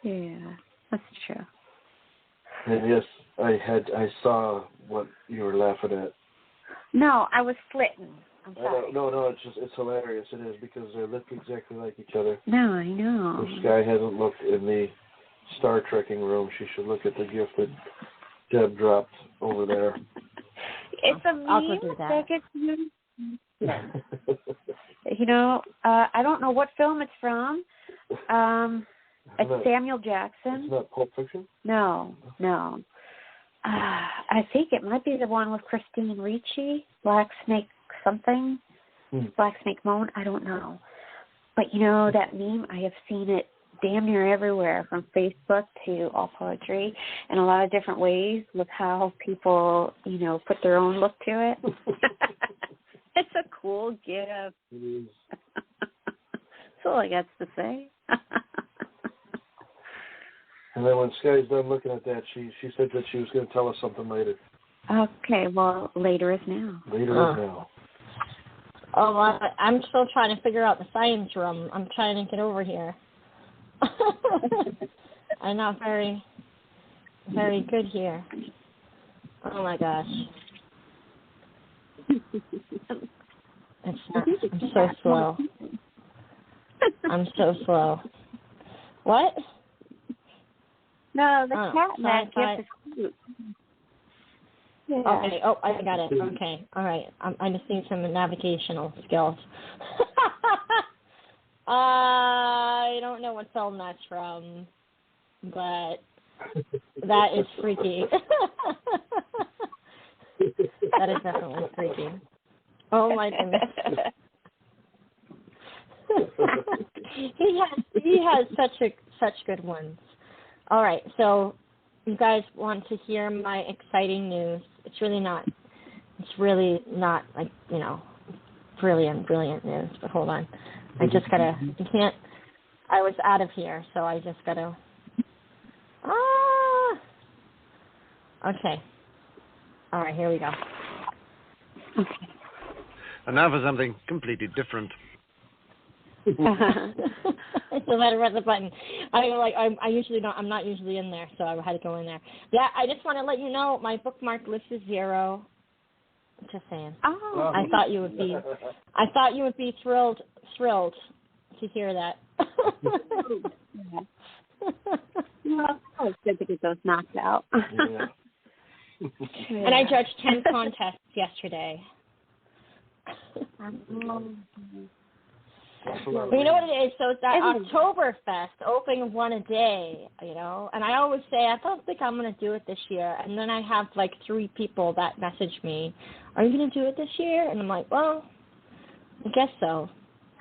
Yeah, that's true. And yes, I saw what you were laughing at. No, I was flitting. I'm sorry. No, it's hilarious. It is because they look exactly like each other. No, I know. If Sky hasn't looked in the Star Trekking room, she should look at the gift that Deb dropped over there. It's a meme that gets used. Yeah. You know, I don't know what film it's from. It's Samuel Jackson. It's not Pulp Fiction? No. I think it might be the one with Christine Ricci, Black Snake something, Black Snake Moan, I don't know. But you know, that meme, I have seen it damn near everywhere, from Facebook to All Poetry, in a lot of different ways with how people, you know, put their own look to it. It's a cool gift. It is. That's all I got to say. And then when Sky's done looking at that, she said that she was going to tell us something later. Okay, well, later is now. Later is now. Oh, well, I'm still trying to figure out the science room. I'm trying to get over here. I'm not very good here. Oh my gosh. I'm so slow. I'm so slow. What? No, the cat in that gift is cute. Yeah. Okay. Oh, I got it. Okay. All right. I just need some navigational skills. I don't know what film that's from, but that is freaky. That is definitely freaky. Oh my goodness. he has such good ones. All right, so you guys want to hear my exciting news? It's really not like, you know, brilliant news. But hold on, I was out of here, so I just gotta. Okay. All right, here we go. Okay. And now for something completely different. So I had to press the button. I'm not usually in there, so I had to go in there. Yeah, I just want to let you know my bookmark list is 0. Just saying. Oh. I thought you would be thrilled to hear that. Well, it's good to get those knocked out. Yeah. And I judged 10 contests yesterday. But you know what it is? So it's that Oktoberfest, opening one a day, you know. And I always say, I don't think I'm going to do it this year. And then I have like 3 people that message me, are you going to do it this year? And I'm like, well, I guess so.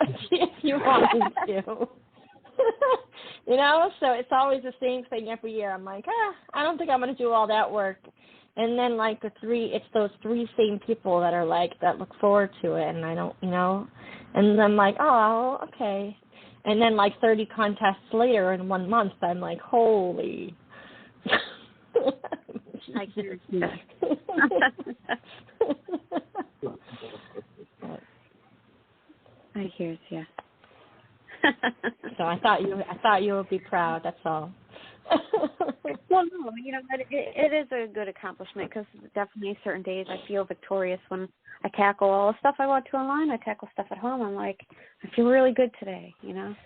If you want me to. You know, so it's always the same thing every year. I'm like, I don't think I'm going to do all that work. And then like it's those 3 same people that are like, that look forward to it. And I don't, you know, and I'm like, oh, okay. And then like 30 contests later in 1 month, I'm like, holy. I hear you. So I thought you would be proud. That's all. Well, no, you know, it is a good accomplishment because definitely certain days I feel victorious when I tackle all the stuff I want to online. I tackle stuff at home. I'm like, I feel really good today, you know,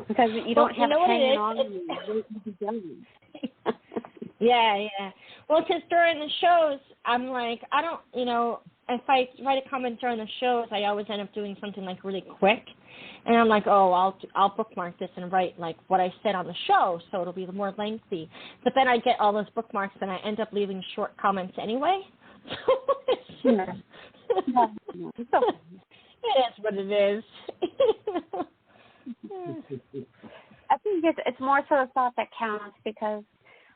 because you don't have it hanging on. Yeah. Well, because during the shows, I'm like, I don't, you know, if I write a comment during the shows, I always end up doing something like really quick. And I'm like, oh, I'll bookmark this and write like what I said on the show, so it'll be more lengthy. But then I get all those bookmarks and I end up leaving short comments anyway. It's okay. It is what it is. I think it's more so the thought that counts, because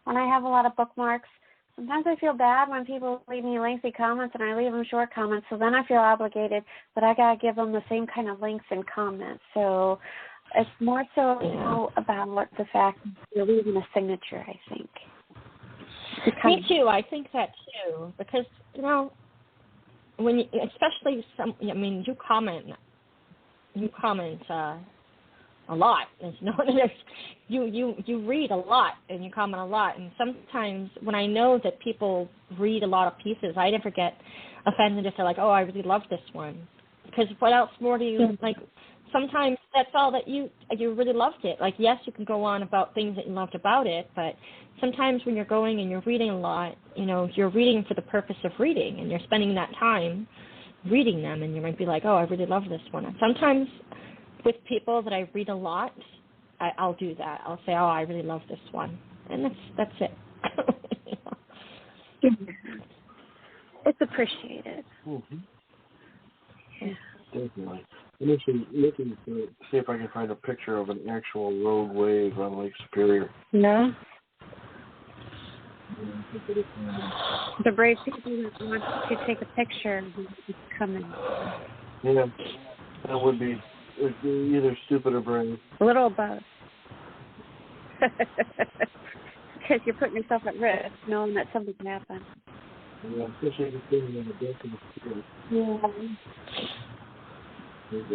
when I have a lot of bookmarks, sometimes I feel bad when people leave me lengthy comments and I leave them short comments, so then I feel obligated that I got to give them the same kind of length and comments. So it's more so about the fact that you're leaving a signature, I think. Me too. I think that too, because, when you, especially you comment a lot. You read a lot and you comment a lot, and sometimes when I know that people read a lot of pieces, I never get offended if they're like, "Oh, I really love this one," because what else more do you like? Sometimes that's all that you really loved it. Like, yes, you can go on about things that you loved about it, but sometimes when you're going and you're reading a lot, you're reading for the purpose of reading, and you're spending that time reading them, and you might be like, "Oh, I really love this one." And sometimes with people that I read a lot, I'll do that. I'll say, "Oh, I really love this one," and that's it. It's appreciated. Mm-hmm. Yeah. Definitely. I'm actually looking to see if I can find a picture of an actual rogue wave on Lake Superior. No. The brave people that want to take a picture is coming. Yeah, that would be either stupid or brave. A little of both. Because you're putting yourself at risk, knowing that something can happen. Yeah, especially if you're in the deck of the spirit. Yeah. Just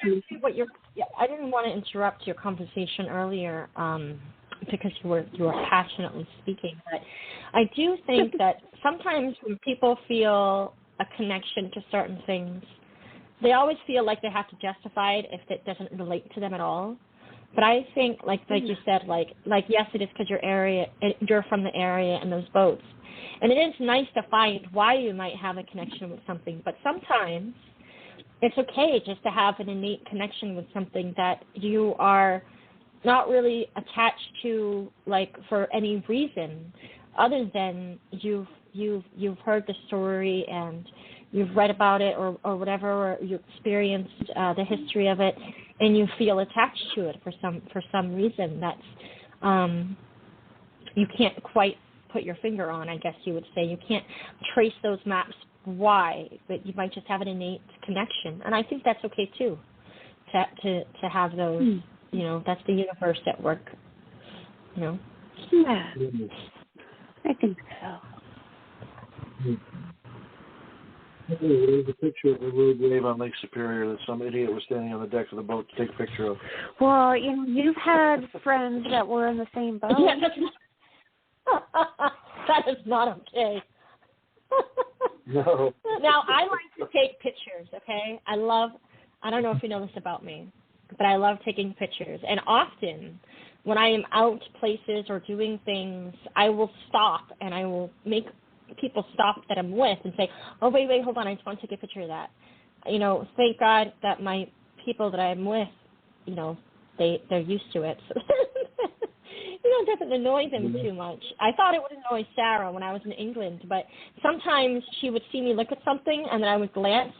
to see what I didn't want to interrupt your conversation earlier because you were passionately speaking, but I do think that sometimes when people feel a connection to certain things, they always feel like they have to justify it if it doesn't relate to them at all. But I think, like you said, like yes, it is because you're from the area and those boats. And it is nice to find why you might have a connection with something, but sometimes it's okay just to have an innate connection with something that you are not really attached to, like, for any reason other than you've heard the story and you've read about it or whatever, or you experienced the history of it, and you feel attached to it for some reason that's you can't quite put your finger on, I guess you would say. You can't trace those maps why, but you might just have an innate connection, and I think that's okay too. To have those, that's the universe at work. Yeah, I think so. There's a picture of a rogue wave on Lake Superior that some idiot was standing on the deck of the boat to take a picture of. Well, you've had friends that were in the same boat. Yeah, that is not okay. No. Now, I like to take pictures, okay? I don't know if you know this about me, but I love taking pictures. And often, when I am out places or doing things, I will stop and I will make people stop that I'm with and say, "Oh, wait, hold on, I just want to take a picture of that." Thank God that my people that I'm with, they're used to it. So it doesn't annoy them too much. I thought it would annoy Sarah when I was in England, but sometimes she would see me look at something and then I would glance,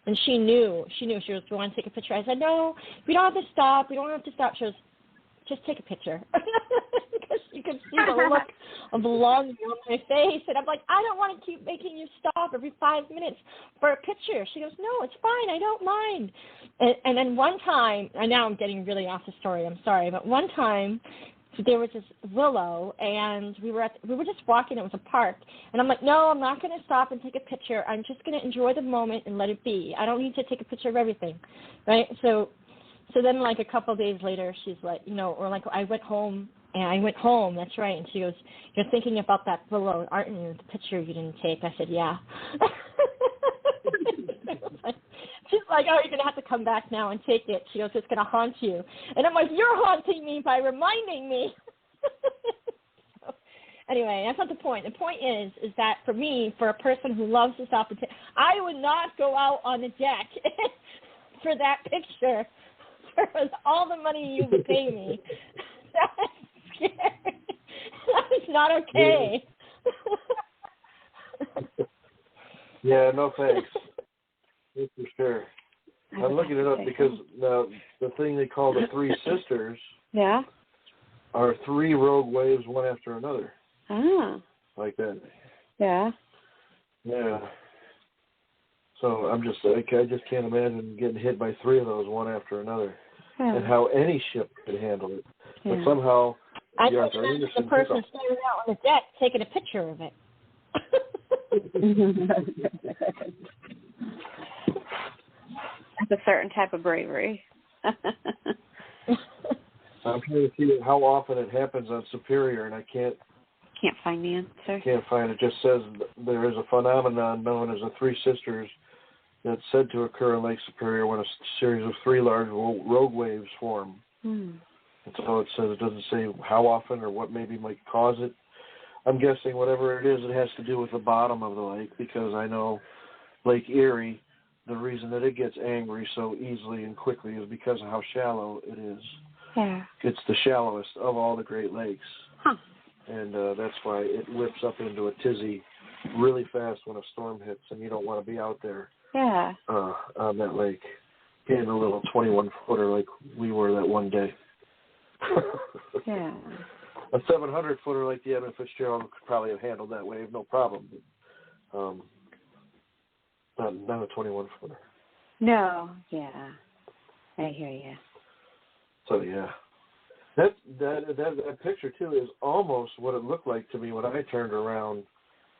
and she knew. She was, "Do you want to take a picture?" I said, "No, we don't have to stop. We don't have to stop." She goes, "Just take a picture." Because you could see the look of longing on my face. And I'm like, "I don't want to keep making you stop every 5 minutes for a picture." She goes, "No, it's fine. I don't mind." And then one time, and now I'm getting really off the story. I'm sorry. But one time, there was this willow, and we were just walking. It was a park. And I'm like, "No, I'm not going to stop and take a picture. I'm just going to enjoy the moment and let it be. I don't need to take a picture of everything." Right? So then, like, a couple of days later, she's like, or like, I went home, that's right. And she goes, "You're thinking about that willow, aren't you? The picture you didn't take." I said, "Yeah." She's like, "Oh, you're going to have to come back now and take it." She goes, "It's going to haunt you." And I'm like, "You're haunting me by reminding me." So, anyway, that's not the point. The point is that for me, for a person who loves this opportunity, I would not go out on the deck for that picture. For all the money you would pay me. That's scary. That is not okay. Yeah, no thanks. That's for sure. I'm looking it up because the thing they call the Three Sisters are 3 rogue waves, one after another. Ah. Like that. Yeah. Yeah. So I just can't imagine getting hit by 3 of those, one after another, and how any ship could handle it. But somehow, I think that's the person standing out on the deck taking a picture of it. That's a certain type of bravery. I'm trying to see how often it happens on Superior, and I can't find the answer. Can't find it. Just says there is a phenomenon known as the Three Sisters that's said to occur in Lake Superior when a series of 3 large rogue waves form. And so it says, it doesn't say how often or what maybe might cause it. I'm guessing whatever it is, it has to do with the bottom of the lake, because I know Lake Erie, the reason that it gets angry so easily and quickly is because of how shallow it is. Yeah. It's the shallowest of all the Great Lakes. Huh. And that's why it whips up into a tizzy really fast when a storm hits, and you don't want to be out there on that lake in a little 21-footer like we were that one day. Yeah. A 700-footer like the Edmund Fitzgerald could probably have handled that wave, no problem. But, not a 21-footer. No, yeah. I hear you. So, yeah. That picture, too, is almost what it looked like to me when I turned around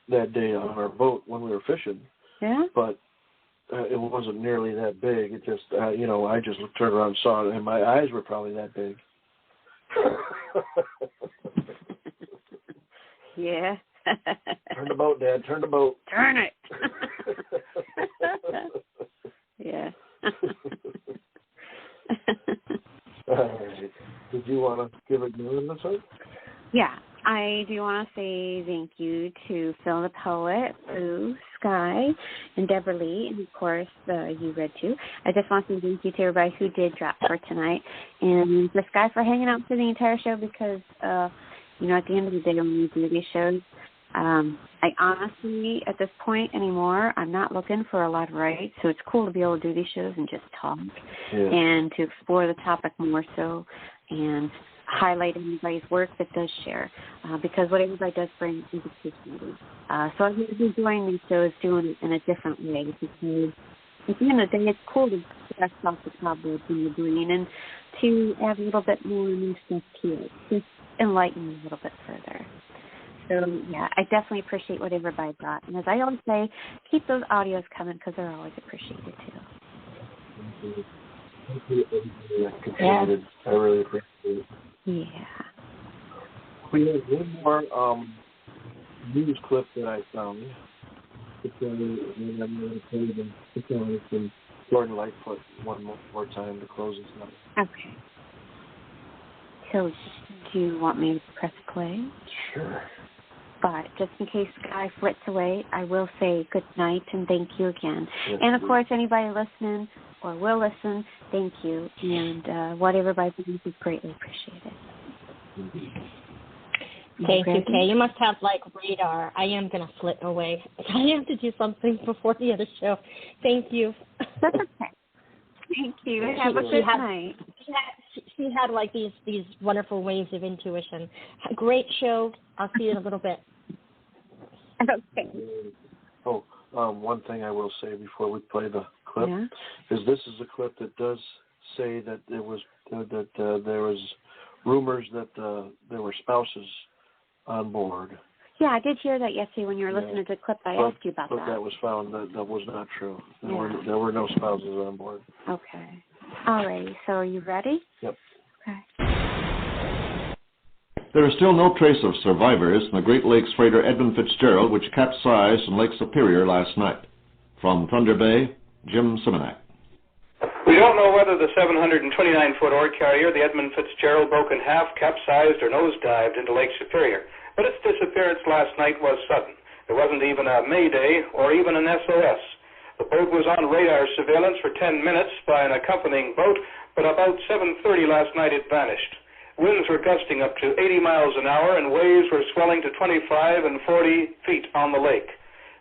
that day on our boat when we were fishing. Yeah? But it wasn't nearly that big. It just, I just turned around and saw it, and my eyes were probably that big. Yeah. Turn the boat, Dad. Turn the boat. Turn it. Yeah. All right. Did you want to give a name this week? Yeah. I do want to say thank you to Phil the Poet, Boo, Sky, and Deborah Lee, and of course you read too. I just want to say thank you to everybody who did drop for tonight, and for Sky for hanging out for the entire show, because at the end of the day when we do these shows, I honestly, at this point anymore, I'm not looking for a lot of rights, so it's cool to be able to do these shows and just talk and to explore the topic more so and highlight everybody's work that does share, because what everybody does bring is appreciated. So I'm going to be doing these shows, doing it in a different way, because at the end of the day, it's cool to dust off the cobwebs in your brain and to add a little bit more new stuff to it, just enlighten you a little bit further. So, yeah, I definitely appreciate what everybody brought. And as I always say, keep those audios coming, because they're always appreciated, too. Thank you. Contributed. I really appreciate it. Yeah. We have one more news clip that I found. I'm going to play the from Jordan Lightfoot one more time to close this up. Okay. So, do you want me to press play? Sure. But just in case Sky flits away, I will say good night and thank you again. Yes, and, of course, anybody listening or will listen, thank you. And what everybody believes is greatly appreciated. Thank you, Kay. You must have, radar. I am going to flit away. I have to do something before the other show. Thank you. That's okay. Thank you. Have a good night. She had these wonderful waves of intuition. Great show. I'll see you in a little bit. Okay. Oh, one thing I will say before we play the clip is this is a clip that does say that there was rumors that there were spouses on board. Yeah, I did hear that yesterday when you were listening to the clip. I asked you about that. But that was found that was not true. There were no spouses on board. Okay. All right. So are you ready? Yep. Okay. There is still no trace of survivors in the Great Lakes freighter Edmund Fitzgerald, which capsized in Lake Superior last night. From Thunder Bay, Jim Simonak. We don't know whether the 729-foot ore carrier, the Edmund Fitzgerald, broke in half, capsized, or nosedived into Lake Superior. But its disappearance last night was sudden. There wasn't even a mayday or even an SOS. The boat was on radar surveillance for 10 minutes by an accompanying boat, but about 7:30 last night it vanished. Winds were gusting up to 80 miles an hour, and waves were swelling to 25 and 40 feet on the lake.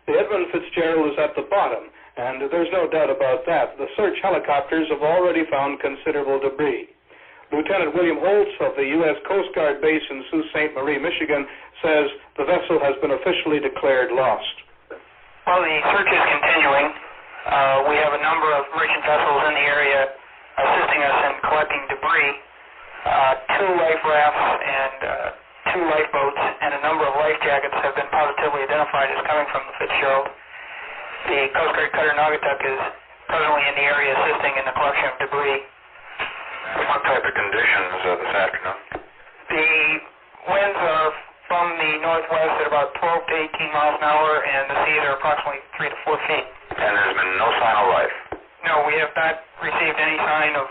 The Edmund Fitzgerald is at the bottom, and there's no doubt about that. The search helicopters have already found considerable debris. Lieutenant William Holtz of the U.S. Coast Guard base in Sault Ste. Marie, Michigan, says the vessel has been officially declared lost. Well, the search is continuing. We have a number of merchant vessels in the area assisting us in collecting debris. 2 life rafts and 2 lifeboats and a number of life jackets have been positively identified as coming from the Fitzgerald. The Coast Guard cutter Naugatuck is presently in the area assisting in the collection of debris. What type of conditions this afternoon? The winds are from the northwest at about 12 to 18 miles an hour, and the seas are approximately 3 to 4 feet. And there's been no sign of life? No, we have not received any sign of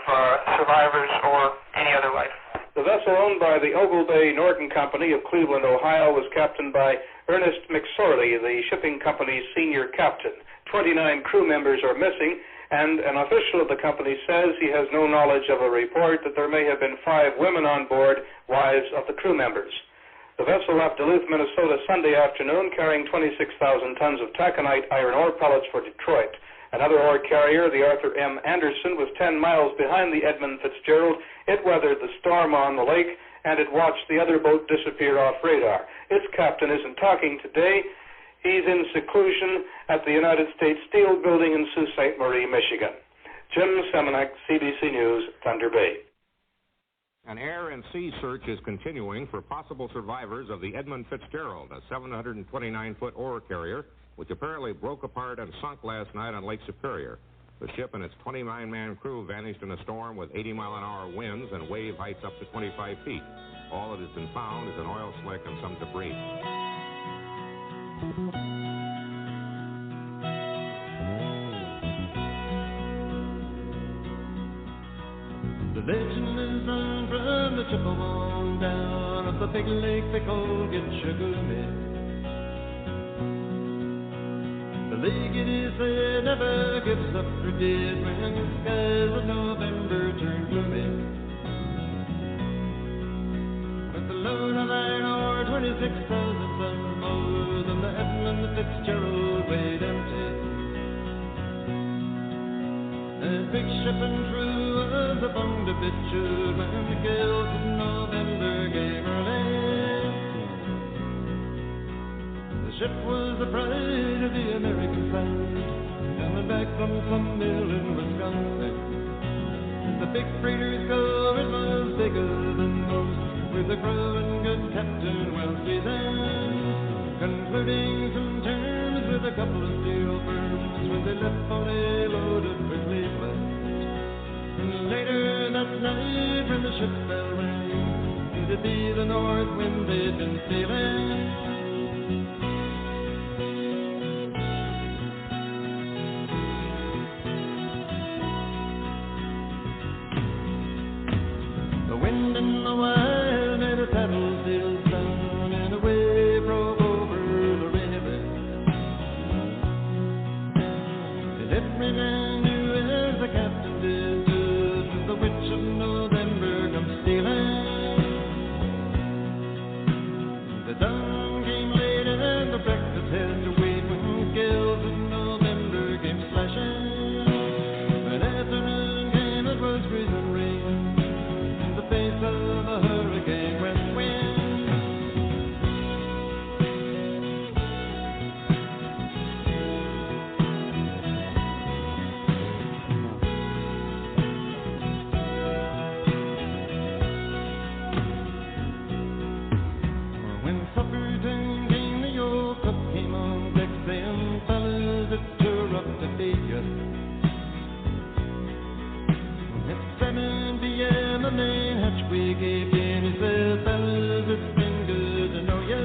survivors or any other life. The vessel owned by the Ogle Bay Norton Company of Cleveland, Ohio, was captained by Ernest McSorley, the shipping company's senior captain. 29 crew members are missing, and an official of the company says he has no knowledge of a report that there may have been 5 women on board, wives of the crew members. The vessel left Duluth, Minnesota Sunday afternoon carrying 26,000 tons of taconite iron ore pellets for Detroit. Another ore carrier, the Arthur M. Anderson, was 10 miles behind the Edmund Fitzgerald. It weathered the storm on the lake, and it watched the other boat disappear off radar. Its captain isn't talking today. He's in seclusion at the United States Steel Building in Sault Ste. Marie, Michigan. Jim Semenek, CBC News, Thunder Bay. An air and sea search is continuing for possible survivors of the Edmund Fitzgerald, a 729-foot ore carrier, which apparently broke apart and sunk last night on Lake Superior. The ship and its 29-man crew vanished in a storm with 80-mile-an-hour winds and wave heights up to 25 feet. All that has been found is an oil slick and some debris. The legend is on from the Chippewa down of the big lake they call Gitchagumi. The lake, it is said, never gives up for dead when the skies of November turn gloomy. With the load of iron ore, 26,000 tons more than the Edmund Fitzgerald weighed empty. A big ship and crew was upon the bitumen when the gales of November gave her lay. The ship was the pride of the American side, coming back from some mill in Wisconsin. And the big freighters go, it was bigger than most, with a crew and good captain well seasoned, concluding some terms with a couple of steel firms when they left fully loaded for Cleveland. And later that night when the ship bell rang, it'd be the north wind they'd been sailing. Wind in the wild made a paddle sail down and away broke over the river. And every man knew as the captain did too, the witch of November come stealing. The dawn came late and the breakfast had to wait when gales of November came slashing. When afternoon came, it was freezing rain, face of a hurricane west wind. When supper time came, the old cook came on deck saying, fellas, it's too rough to feed you. At 7 p.m. the main hatchway gave in. He said, fellas, it's been good to know you.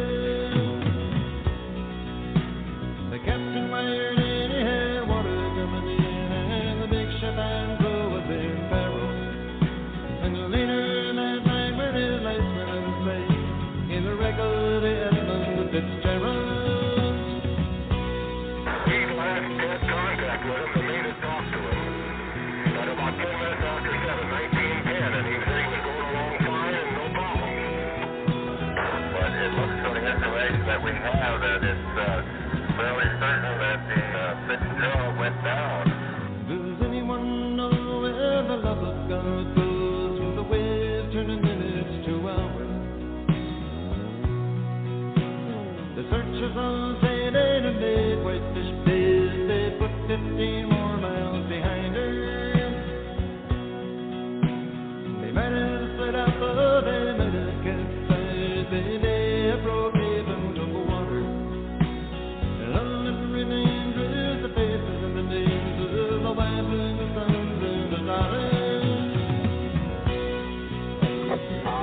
The captain wired in, he had water coming in, and the big ship and crew was in peril. And later that night when his lights went out of sight, in the wreck of the Edmund Fitzgerald. We last had contact with him, the mate had talked to him. At about 10 minutes after 7, 19:10, and he said he was going along fine and no problem. But it looks from the information that we have that it's fairly certain that the Fitzgerald went down. Does anyone know where the love of God goes when the waves turn in minutes to hours? The searchers all say they done made Whitefish Bay. They put 15 more miles behind her. They might have slid out, but they might have capsized. They may have broke even of water. And all that remains is the faces and the names of the wives and the sons and the daughters.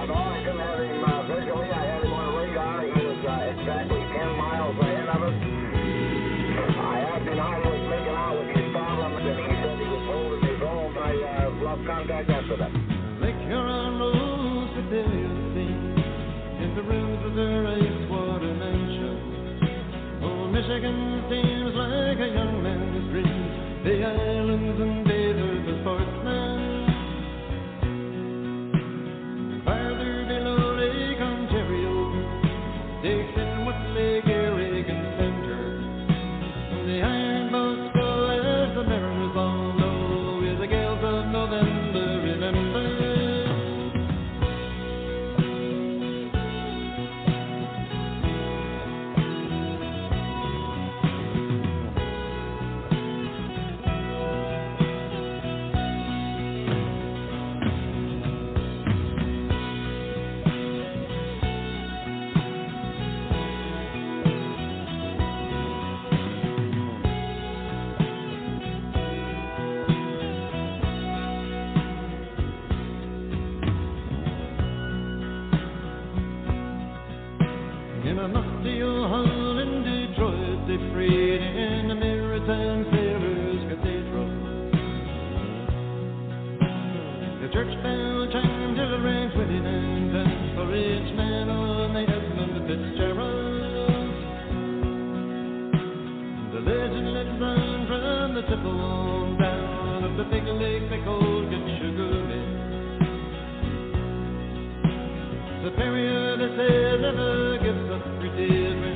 No, I couldn't have him visually. I had him on a radar. He was exactly 10 miles ahead of us. I asked him how he was making out with his problems, and he said he was holding his own, but I lost contact after that. Lake Huron rose to their feet in the rooms of their ice water mansion. Old Michigan seems like a young man's dream. The islands and bays are the sportsmen. Farther below Lake Ontario, Dixon, what Lake Erie and Center. The iron boats go as the mariners all know, with the gales of November, remember. In a musty old hall in Detroit, they prayed in the Maritime Sailors' Cathedral. The church bell chimed till it rang 29 times for each man on the Edmund Fitzgerald. The legend lives on from the Chippewa down of the big lake they called Gitchagumi. Superior, they say, never gives up three days.